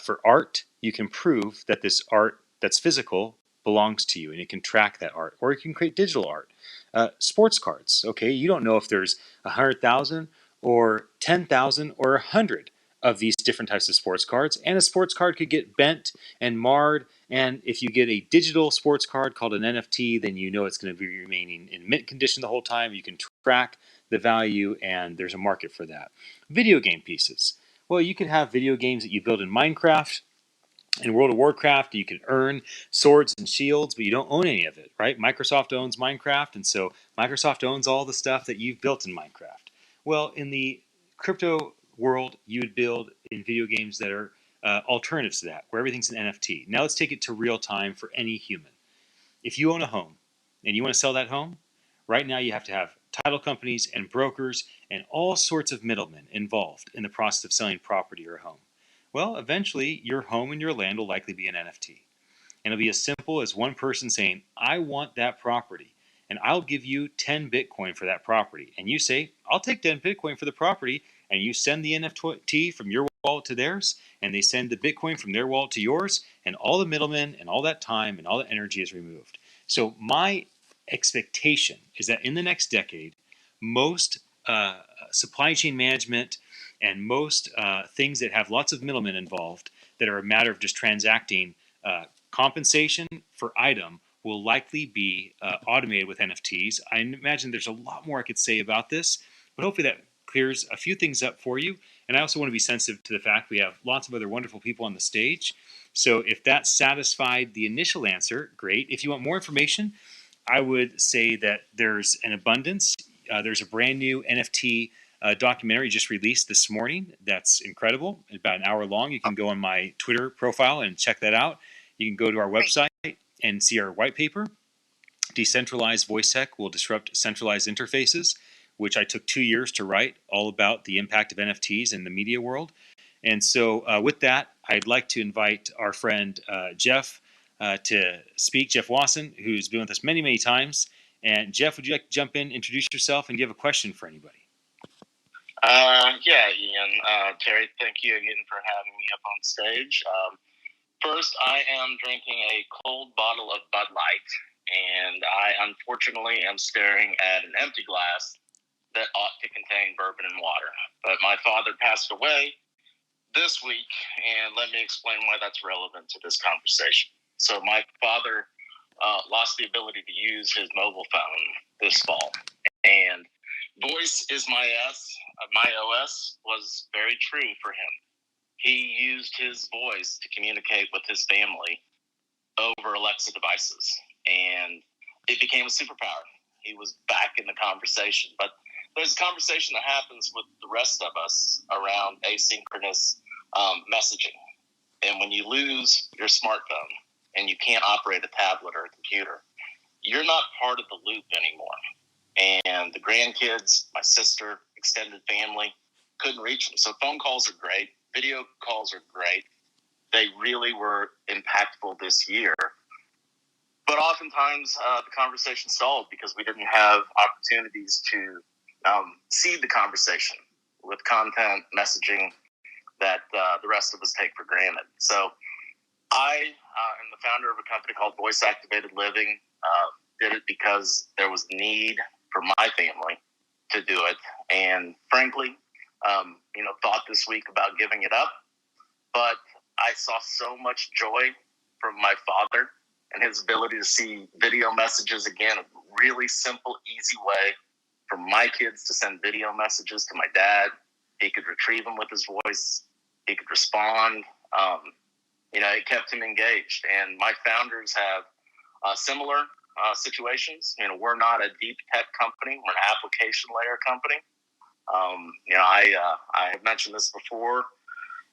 for art, you can prove that this art that's physical belongs to you, and it can track that art, or you can create digital art. Sports cards, okay, you don't know if there's 100,000 or 10,000 or 100 of these different types of sports cards, and a sports card could get bent and marred, and if you get a digital sports card called an NFT, then you know it's going to be remaining in mint condition the whole time. You can track the value, and there's a market for that. Video game pieces. Well, you can have video games that you build in Minecraft. In World of Warcraft, you can earn swords and shields, but you don't own any of it, right? Microsoft owns Minecraft, and so Microsoft owns all the stuff that you've built in Minecraft. Well, in the crypto world, you would build in video games that are alternatives to that, where everything's an NFT. Now let's take it to real time for any human. If you own a home and you want to sell that home, right now you have to have title companies and brokers and all sorts of middlemen involved in the process of selling property or a home. Well, eventually your home and your land will likely be an NFT. And it'll be as simple as one person saying, I want that property, and I'll give you 10 Bitcoin for that property. And you say, I'll take 10 Bitcoin for the property, and you send the NFT from your wallet to theirs, and they send the Bitcoin from their wallet to yours, and all the middlemen and all that time and all that energy is removed. So my expectation is that in the next decade, most supply chain management and most things that have lots of middlemen involved that are a matter of just transacting compensation for item will likely be automated with NFTs. I imagine there's a lot more I could say about this, but hopefully that clears a few things up for you. And I also want to be sensitive to the fact we have lots of other wonderful people on the stage. So if that satisfied the initial answer, great. If you want more information, I would say that there's an abundance. There's a brand new NFT documentary just released this morning that's incredible, about an hour long. You can go on my Twitter profile and check that out. You can go to our website and see our white paper. Decentralized Voice Tech will disrupt centralized interfaces, which I took 2 years to write, all about the impact of NFTs in the media world. And so with that, I'd like to invite our friend Jeff to speak, Jeff Wasson, who's been with us many, many times. And Jeff, would you like to jump in, introduce yourself, and give a question for anybody? Yeah, Ian. Terry, thank you again for having me up on stage. First, I am drinking a cold bottle of Bud Light, and I unfortunately am staring at an empty glass that ought to contain bourbon and water. But my father passed away this week, and let me explain why that's relevant to this conversation. So my father lost the ability to use his mobile phone this fall, and voice is my OS was very true for him. He used his voice to communicate with his family over Alexa devices, and it became a superpower. He was back in the conversation. But there's a conversation that happens with the rest of us around asynchronous messaging. And when you lose your smartphone and you can't operate a tablet or a computer, you're not part of the loop anymore. And the grandkids, my sister, extended family, couldn't reach them. So phone calls are great. Video calls are great. They really were impactful this year. But oftentimes the conversation stalled because we didn't have opportunities to seed the conversation with content, messaging that the rest of us take for granted. So I am the founder of a company called Voice Activated Living. Did it because there was need for my family to do it. And frankly, thought this week about giving it up. But I saw so much joy from my father and his ability to see video messages again, a really simple, easy way for my kids to send video messages to my dad. He could retrieve them with his voice. He could respond. It kept him engaged. And my founders have similar situations. We're not a deep tech company. We're an application layer company. I have mentioned this before.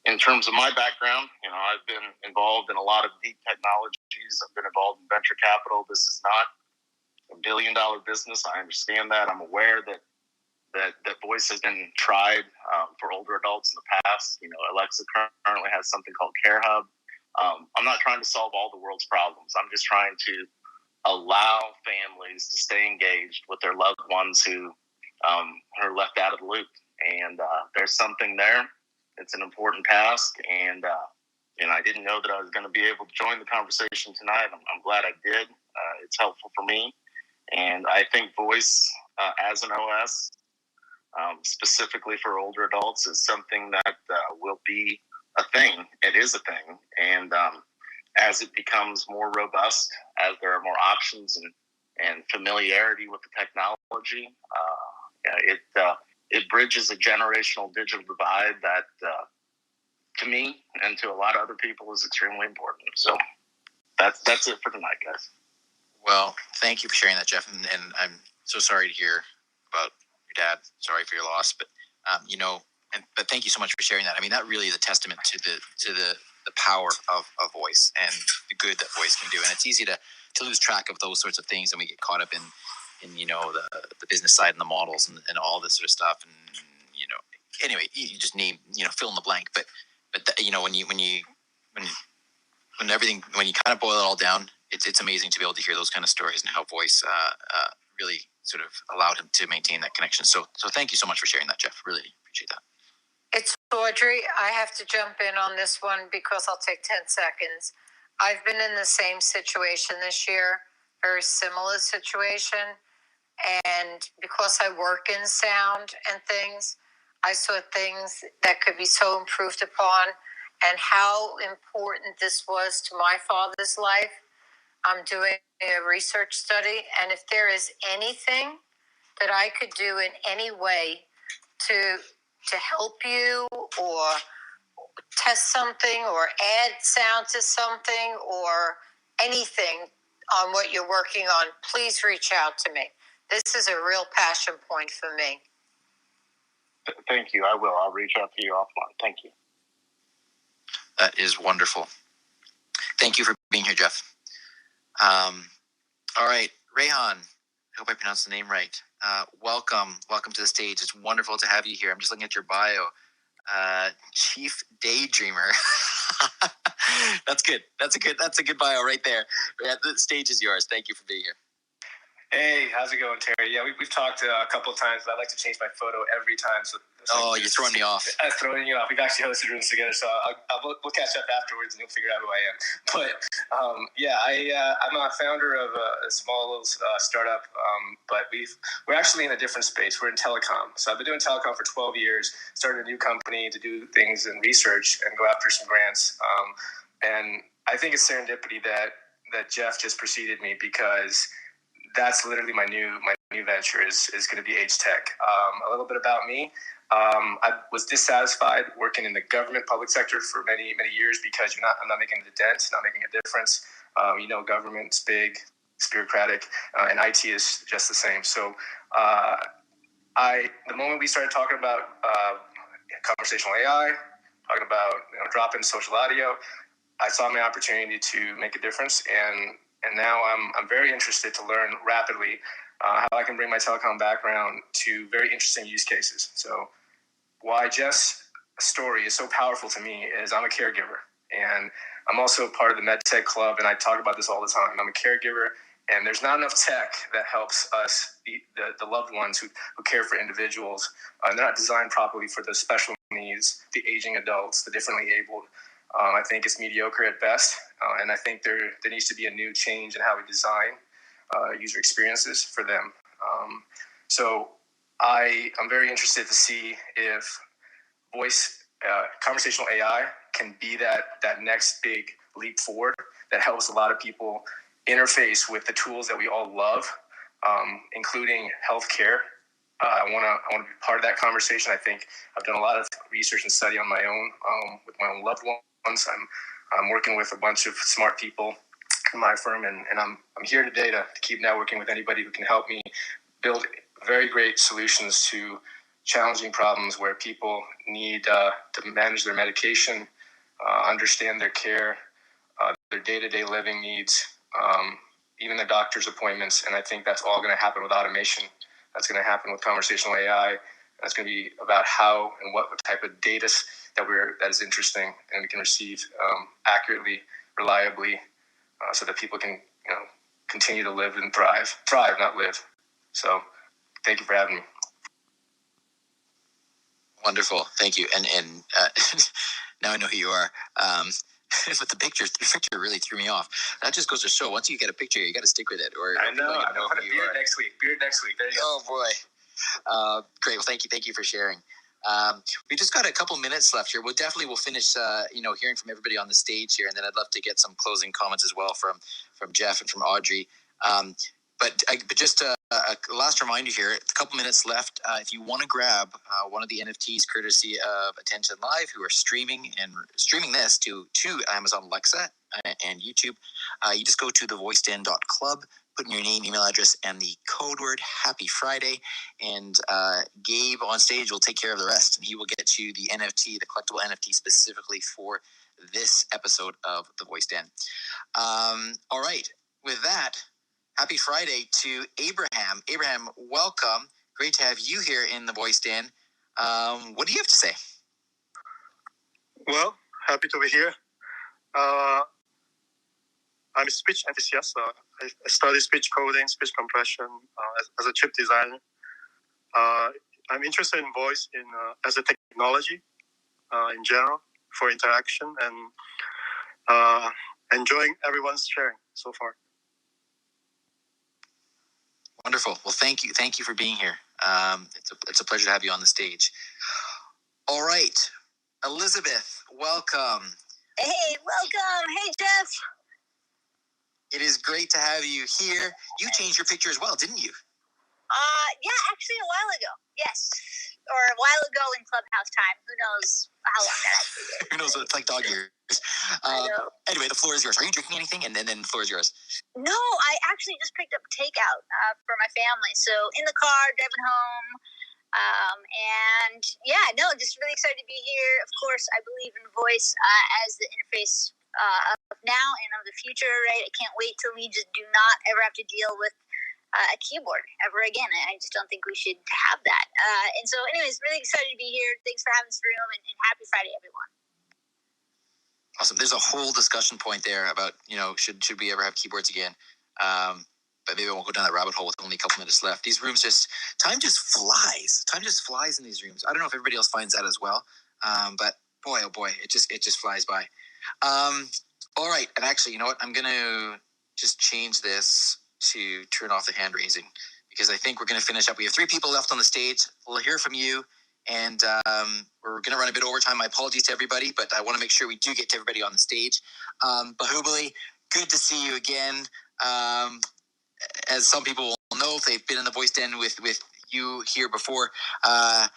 In terms of my background, I've been involved in a lot of deep technologies. I've been involved in venture capital. This is not a billion-dollar business. I understand that. I'm aware that voice has been tried for older adults in the past. Alexa currently has something called Care Hub. I'm not trying to solve all the world's problems. I'm just trying to allow families to stay engaged with their loved ones who are left out of the loop. And there's something there. It's an important task, and I didn't know that I was going to be able to join the conversation tonight. I'm glad I did. It's helpful for me, and I think voice as an OS, specifically for older adults, is something that will be a thing. It is a thing, and as it becomes more robust, as there are more options and familiarity with the technology, it bridges a generational digital divide that, to me and to a lot of other people, is extremely important. So that's it for tonight, guys. Well, thank you for sharing that, Jeff. And I'm so sorry to hear about your dad. Sorry for your loss. But, but thank you so much for sharing that. I mean, that really is a testament to the power of voice and the good that voice can do. And it's easy to lose track of those sorts of things, and we get caught up in the business side and the models and all this sort of stuff. And anyway, you just need fill in the blank. But when you kind of boil it all down, it's amazing to be able to hear those kind of stories and how voice really sort of allowed him to maintain that connection. So thank you so much for sharing that, Jeff. Really appreciate that. It's Audrey. I have to jump in on this one because I'll take 10 seconds. I've been in the same situation this year, very similar situation. And because I work in sound and things, I saw things that could be so improved upon and how important this was to my father's life. I'm doing a research study, and if there is anything that I could do in any way to help you or test something or add sound to something or anything on what you're working on, please reach out to me. This is a real passion point for me. Thank you. I will. I'll reach out to you offline. Thank you. That is wonderful. Thank you for being here, Jeff. All right, Rehan, I hope I pronounced the name right. Welcome to the stage. It's wonderful to have you here. I'm just looking at your bio. Chief Daydreamer. That's good. That's a good bio right there. Yeah, the stage is yours. Thank you for being here. Hey, how's it going, Terry? Yeah, we've talked a couple of times. I like to change my photo every time. So you're throwing me off. I'm throwing you off. We've actually hosted rooms together, so we'll catch up afterwards, and you'll figure out who I am. But I'm a founder of a small little startup, but we're actually in a different space. We're in telecom. So I've been doing telecom for 12 years. Started a new company to do things in research and go after some grants. And I think it's serendipity that Jeff just preceded me, because that's literally my new venture is going to be Age Tech. A little bit about me. I was dissatisfied working in the government public sector for many years because I'm not making a dent, not making a difference. Government's big, it's bureaucratic, and IT is just the same. So the moment we started talking about conversational AI, talking about drop-in social audio, I saw my opportunity to make a difference, and now I'm very interested to learn rapidly how I can bring my telecom background to very interesting use cases. So why Jeff's story is so powerful to me is I'm a caregiver, and I'm also part of the MedTech Club, and I talk about this all the time. I'm a caregiver, and there's not enough tech that helps us, the loved ones who care for individuals. They're not designed properly for the special needs, the aging adults, the differently abled. I think it's mediocre at best, and I think there needs to be a new change in how we design user experiences for them. So I'm very interested to see if voice conversational AI can be that next big leap forward that helps a lot of people interface with the tools that we all love, including healthcare. I want to be part of that conversation. I think I've done a lot of research and study on my own with my own loved ones. I'm working with a bunch of smart people in my firm, and I'm here today to keep networking with anybody who can help me build very great solutions to challenging problems where people need to manage their medication, understand their care, their day-to-day living needs, even the doctor's appointments. And I think that's all going to happen with automation. That's going to happen with conversational AI. That's going to be about how and what type of data that is interesting and we can receive accurately, reliably, so that people can continue to live and thrive, not live. So thank you for having me. Wonderful, thank you. And now I know who you are. But the picture really threw me off. That just goes to show, once you get a picture, you got to stick with it. Or I know. I'm going to put a beard next week. There you go. Oh boy. Great. Well, thank you for sharing. We just got a couple minutes left here. We'll finish, hearing from everybody on the stage here, and then I'd love to get some closing comments as well from Jeff and from Audrey. But just a last reminder here, a couple minutes left. If you want to grab one of the NFTs courtesy of Attention Live, who are streaming this to Amazon Alexa and YouTube, you just go to thevoiceden.club. put in your name, email address, and the code word Happy Friday. And Gabe on stage will take care of the rest. And he will get you the NFT, the collectible NFT specifically for this episode of The Voice Den. All right. With that, happy Friday to Abraham. Abraham, welcome. Great to have you here in The Voice Den. What do you have to say? Well, happy to be here. I'm a speech enthusiast. I study speech coding, speech compression as a chip designer. I'm interested in voice as a technology in general for interaction, and enjoying everyone's sharing so far. Wonderful. Well, thank you. Thank you for being here. It's a pleasure to have you on the stage. All right. Elizabeth, welcome. Hey, welcome. Hey, Jeff. It is great to have you here. You changed your picture as well, didn't you? Yeah, actually a while ago. Yes. Or a while ago in Clubhouse time. Who knows how long that actually is. Who knows? It's like dog years. Anyway, the floor is yours. Are you drinking anything? And then the floor is yours. No, I actually just picked up takeout for my family. So in the car, driving home. And yeah, no, just really excited to be here. Of course, I believe in voice as the interface of now and of the future, right? I can't wait till we just do not ever have to deal with a keyboard ever again. I just don't think we should have that. And so anyways, really excited to be here. Thanks for having this room, and happy Friday, everyone. Awesome. There's a whole discussion point there about, should we ever have keyboards again? But maybe I won't go down that rabbit hole with only a couple minutes left. These rooms time just flies. Time just flies in these rooms. I don't know if everybody else finds that as well. But boy, oh boy, it just flies by. All right. And actually, you know what? I'm going to just change this to turn off the hand raising, because I think we're going to finish up. We have 3 people left on the stage. We'll hear from you. And we're going to run a bit over time. My apologies to everybody, but I want to make sure we do get to everybody on the stage. Bahubali, good to see you again. As some people will know, if they've been in the Voice Den with you here before, I've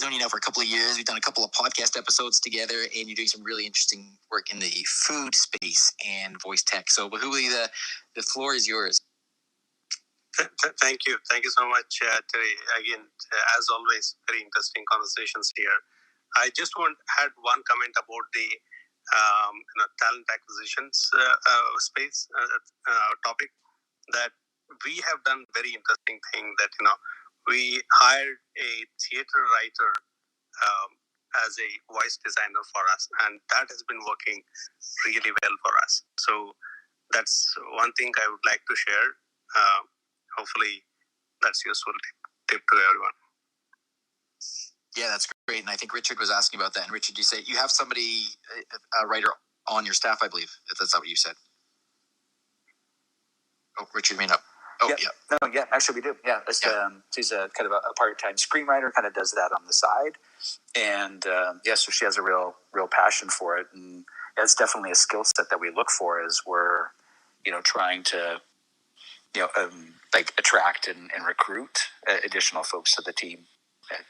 known you now for a couple of years. We've done a couple of podcast episodes together, and you're doing some really interesting work in the food space and voice tech. So, Bahubali, the floor is yours. Thank you. Thank you so much, Terry. Again, as always, very interesting conversations here. I just had one comment about the talent acquisitions space topic, that we have done very interesting thing that, we hired a theater writer as a voice designer for us, and that has been working really well for us. So that's one thing I would like to share. Hopefully that's useful tip to everyone. Yeah, that's great. And I think Richard was asking about that. And Richard, you say you have somebody, a writer on your staff, I believe, if that's not what you said. Oh, Richard may not. Oh, yeah. No, yeah, actually we do. Yeah, she's a kind of a part-time screenwriter, kind of does that on the side. And so she has a real passion for it. And it's definitely a skill set that we look for as we're, trying to, attract and recruit additional folks to the team.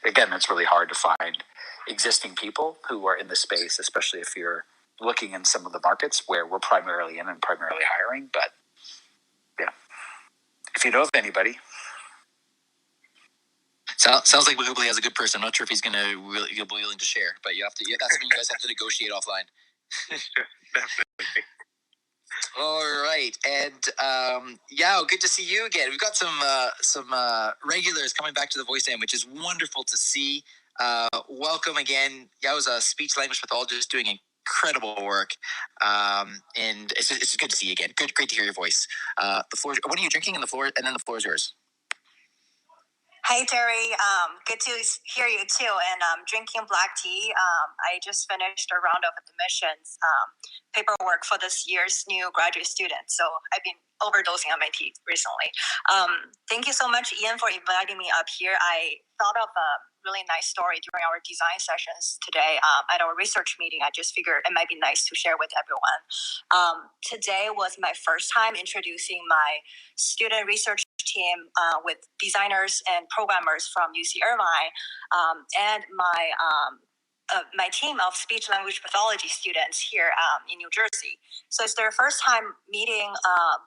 Again, it's really hard to find existing people who are in the space, especially if you're looking in some of the markets where we're primarily in and primarily hiring. But yeah, if you know of anybody. Sounds like Bahubali has a good person. I'm not sure if he'll be willing to share, but that's something you guys have to negotiate offline. Sure, definitely. All right, and Yao, good to see you again. We've got some regulars coming back to the Voice Den, which is wonderful to see. Welcome again. Yao's a speech language pathologist doing incredible work, and it's good to see you again. Great to hear your voice. The floor. What are you drinking? And the floor is yours. Hey, Terry. Good to hear you too. And drinking black tea. I just finished a round of admissions paperwork for this year's new graduate students. So I've been overdosing on my tea recently. Thank you so much, Ian, for inviting me up here. I thought of a really nice story during our design sessions today at our research meeting. I just figured it might be nice to share with everyone. Today was my first time introducing my student research team with designers and programmers from UC Irvine and my my team of speech language pathology students here in New Jersey. So it's their first time meeting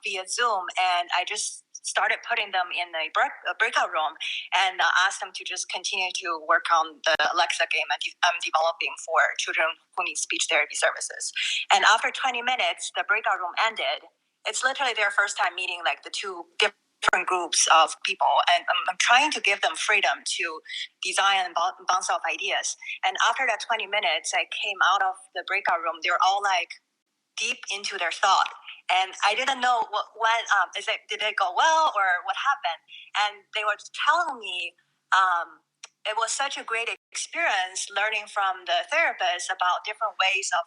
via Zoom, and I just started putting them in a breakout room and asked them to just continue to work on the Alexa game I'm developing for children who need speech therapy services. And after 20 minutes, the breakout room ended. It's literally their first time meeting like the two different groups of people, and I'm trying to give them freedom to design and bounce off ideas. And after that 20 minutes, I came out of the breakout room. They're all like deep into their thought, and I didn't know did it go well or what happened. And they were telling me it was such a great experience learning from the therapist about different ways of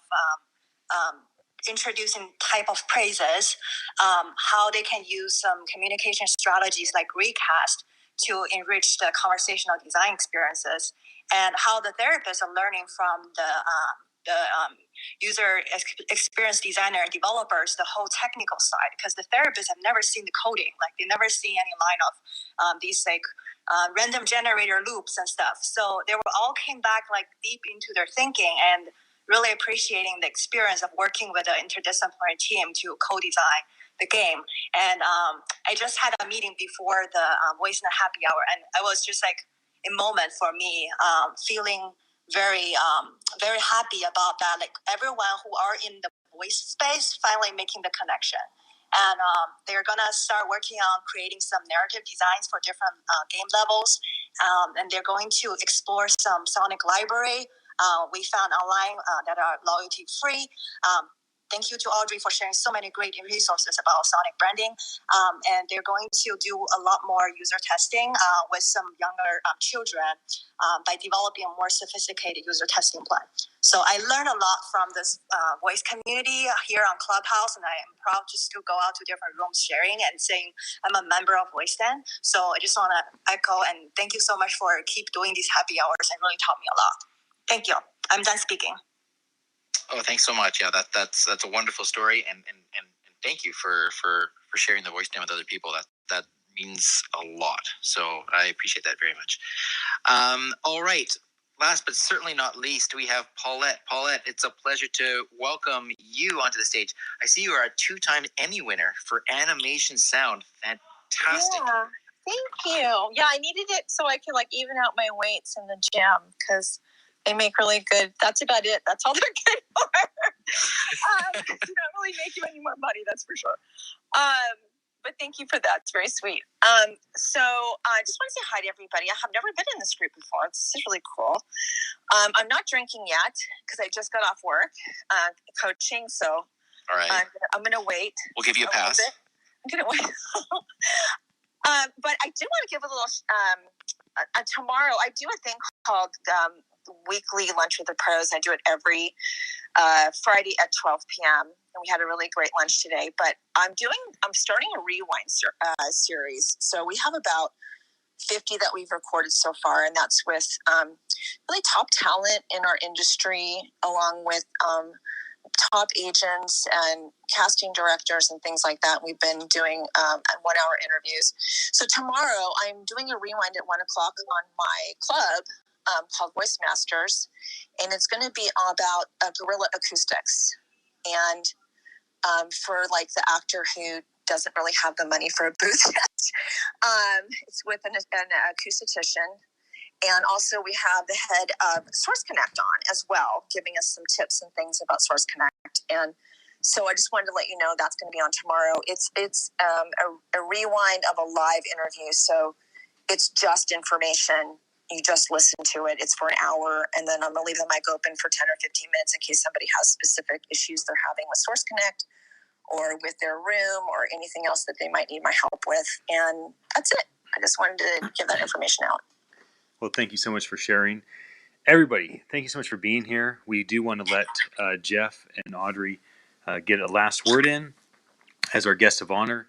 introducing type of praises, how they can use some communication strategies like recast to enrich the conversational design experiences, and how the therapists are learning from the user experience designer and developers the whole technical side, because the therapists have never seen the coding, like they never see any line of these like random generator loops and stuff. So they were all came back like deep into their thinking and really appreciating the experience of working with an interdisciplinary team to co-design the game. And I just had a meeting before the Voice in a Happy Hour, and it was just like a moment for me, feeling very very happy about that. Like everyone who are in the voice space finally making the connection. And they're gonna start working on creating some narrative designs for different game levels, and they're going to explore some Sonic library we found online that are loyalty free. Thank you to Audrey for sharing so many great resources about Sonic branding. And they're going to do a lot more user testing with some younger children by developing a more sophisticated user testing plan. So I learned a lot from this voice community here on Clubhouse, and I am proud just to go out to different rooms sharing and saying I'm a member of VoiceDen. So I just want to echo and thank you so much for keep doing these happy hours. It really taught me a lot. Thank you. I'm done speaking. Oh, thanks so much. Yeah, that's a wonderful story, and thank you for sharing the voice name with other people. That means a lot. So I appreciate that very much. All right. Last but certainly not least, we have Paulette. Paulette, it's a pleasure to welcome you onto the stage. I see you are a 2-time Emmy winner for animation sound. Fantastic. Yeah, thank you. Yeah, I needed it so I could like even out my weights in the gym because they make really good. That's about it. That's all they're good for. They don't really make you any more money, that's for sure. But thank you for that. It's very sweet. So I just want to say hi to everybody. I have never been in this group before. This is really cool. I'm not drinking yet because I just got off work coaching. So all right. I'm going to wait. We'll give you a pass. I'm going to wait. But I do want to give a little. Tomorrow, I do a thing called Weekly Lunch with the Pros. I do it every Friday at 12 p.m. And we had a really great lunch today. But I'm starting a rewind series. So we have about 50 that we've recorded so far, and that's with really top talent in our industry, along with top agents and casting directors and things like that. We've been doing 1-hour interviews. So tomorrow I'm doing a rewind at 1 o'clock on my club called Voice Masters, and it's going to be all about Gorilla Acoustics. And for like the actor who doesn't really have the money for a booth yet, it's with an acoustician. And also we have the head of Source Connect on as well, giving us some tips and things about Source Connect. And so I just wanted to let you know that's going to be on tomorrow. It's a rewind of a live interview. So it's just information. You just listen to it. It's for an hour. And then I'm going to leave the mic open for 10 or 15 minutes in case somebody has specific issues they're having with Source Connect or with their room or anything else that they might need my help with. And that's it. I just wanted to give that information out. Well, thank you so much for sharing. Everybody, thank you so much for being here. We do want to let Jeff and Audrey get a last word in as our guest of honor.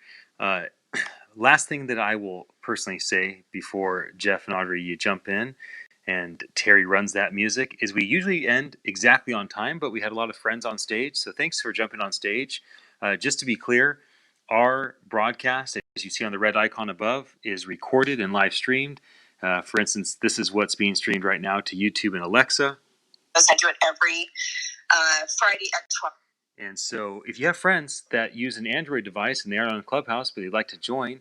Last thing that I will personally say before Jeff and Audrey you jump in and Terry runs that music is we usually end exactly on time, but we had a lot of friends on stage, so thanks for jumping on stage. Just to be clear, our broadcast, as you see on the red icon above, is recorded and live streamed. For instance, this is what's being streamed right now to YouTube and Alexa. I do it every Friday at 12. And so if you have friends that use an Android device and they are on Clubhouse, but they'd like to join,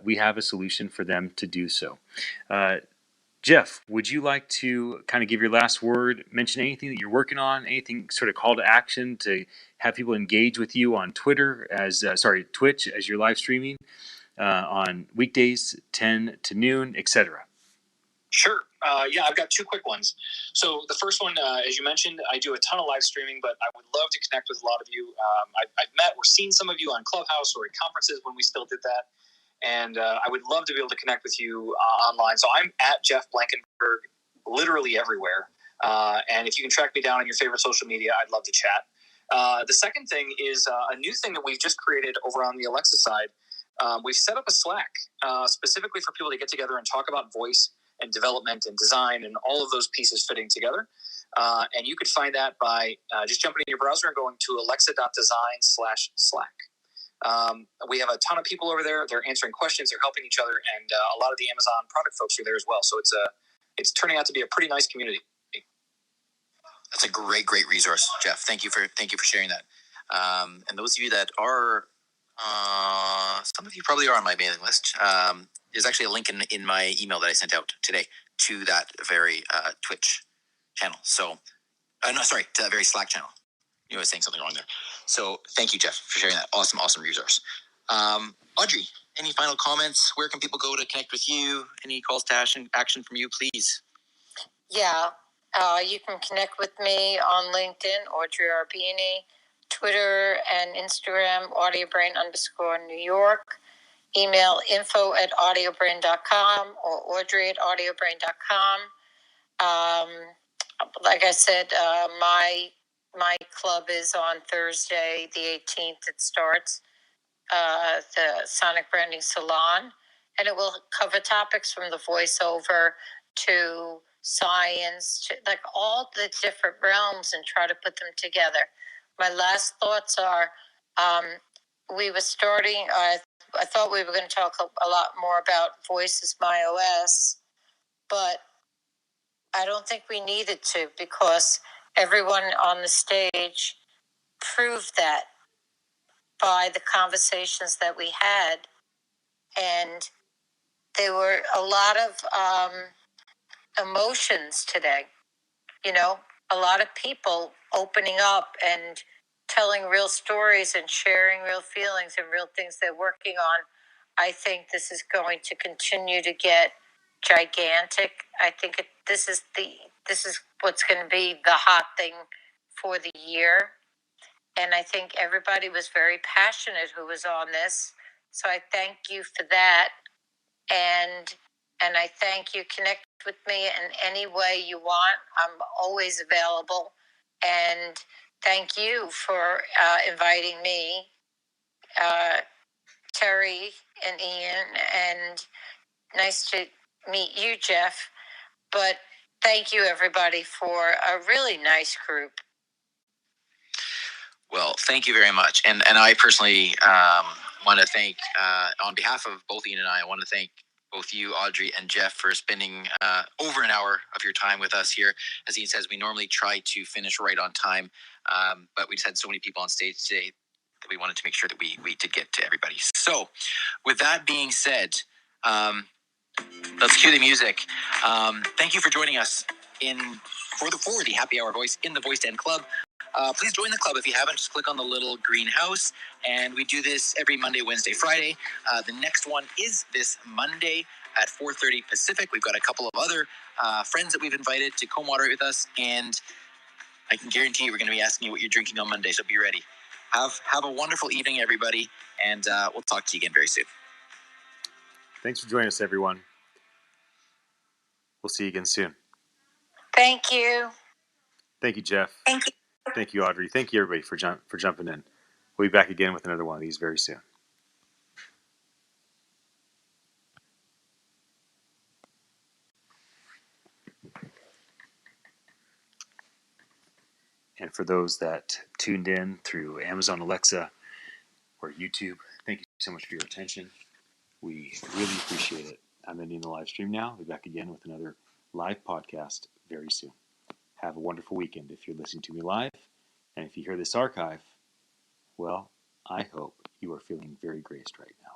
we have a solution for them to do so. Jeff, would you like to kind of give your last word, mention anything that you're working on, anything sort of call to action to have people engage with you on Twitter Twitch as you're live streaming on weekdays 10 to noon, etc.? Sure. Yeah, I've got two quick ones. So the first one, as you mentioned, I do a ton of live streaming, but I would love to connect with a lot of you. I've met or seen some of you on Clubhouse or at conferences when we still did that. And I would love to be able to connect with you online. So I'm at Jeff Blankenberg, literally everywhere. And if you can track me down on your favorite social media, I'd love to chat. The second thing is a new thing that we've just created over on the Alexa side. We've set up a Slack specifically for people to get together and talk about voice and development and design and all of those pieces fitting together. And you could find that by just jumping in your browser and going to alexa.design/Slack. We have a ton of people over there. They're answering questions. They're helping each other. And a lot of the Amazon product folks are there as well. So it's turning out to be a pretty nice community. That's a great resource, Jeff. Thank you for sharing that. And those of you that are, some of you probably are on my mailing list. There's actually a link in my email that I sent out today to that very Twitch channel. So, to that very Slack channel. You know, I was saying something wrong there. So thank you, Jeff, for sharing that. Awesome resource. Audrey, any final comments? Where can people go to connect with you? Any calls to action from you, please? Yeah, you can connect with me on LinkedIn, Audrey Arbini, Twitter and Instagram, audiobrain_New York. Email info@audiobrain.com or audrey@audiobrain.com. Like I said, my club is on Thursday, the 18th. It starts the Sonic Branding Salon, and it will cover topics from the voiceover to science, to like all the different realms, and try to put them together. My last thoughts are, we were starting. I thought we were going to talk a lot more about Voices My OS, but I don't think we needed to, because everyone on the stage proved that by the conversations that we had. And there were a lot of emotions today. You know, a lot of people opening up and telling real stories and sharing real feelings and real things they're working on. I think this is going to continue to get gigantic. I think this is what's going to be the hot thing for the year. And I think everybody was very passionate who was on this. So I thank you for that. And I thank you. Connect with me in any way you want. I'm always available. And thank you for inviting me, Terry and Ian. And nice to meet you, Jeff. But thank you, everybody, for a really nice group. Well, thank you very much. And I personally want to thank, on behalf of both Ian and I want to thank both you, Audrey, and Jeff for spending over an hour of your time with us here. As Ian says, we normally try to finish right on time, but we just had so many people on stage today that we wanted to make sure that we did get to everybody. So, with that being said, let's cue the music. Thank you for joining us for the Happy Hour Voice in the Voice Den Club. Please join the club if you haven't. Just click on the little green house, and we do this every Monday, Wednesday, Friday. The next one is this Monday at 4:30 Pacific. We've got a couple of other friends that we've invited to co-moderate with us, and I can guarantee you we're going to be asking you what you're drinking on Monday, so be ready. Have a wonderful evening, everybody, and we'll talk to you again very soon. Thanks for joining us, everyone. We'll see you again soon. Thank you. Thank you, Jeff. Thank you. Thank you, Audrey. Thank you, everybody, for jumping in. We'll be back again with another one of these very soon. And for those that tuned in through Amazon Alexa or YouTube, thank you so much for your attention. We really appreciate it. I'm ending the live stream now. We'll be back again with another live podcast very soon. Have a wonderful weekend if you're listening to me live. And if you hear this archive, well, I hope you are feeling very graced right now.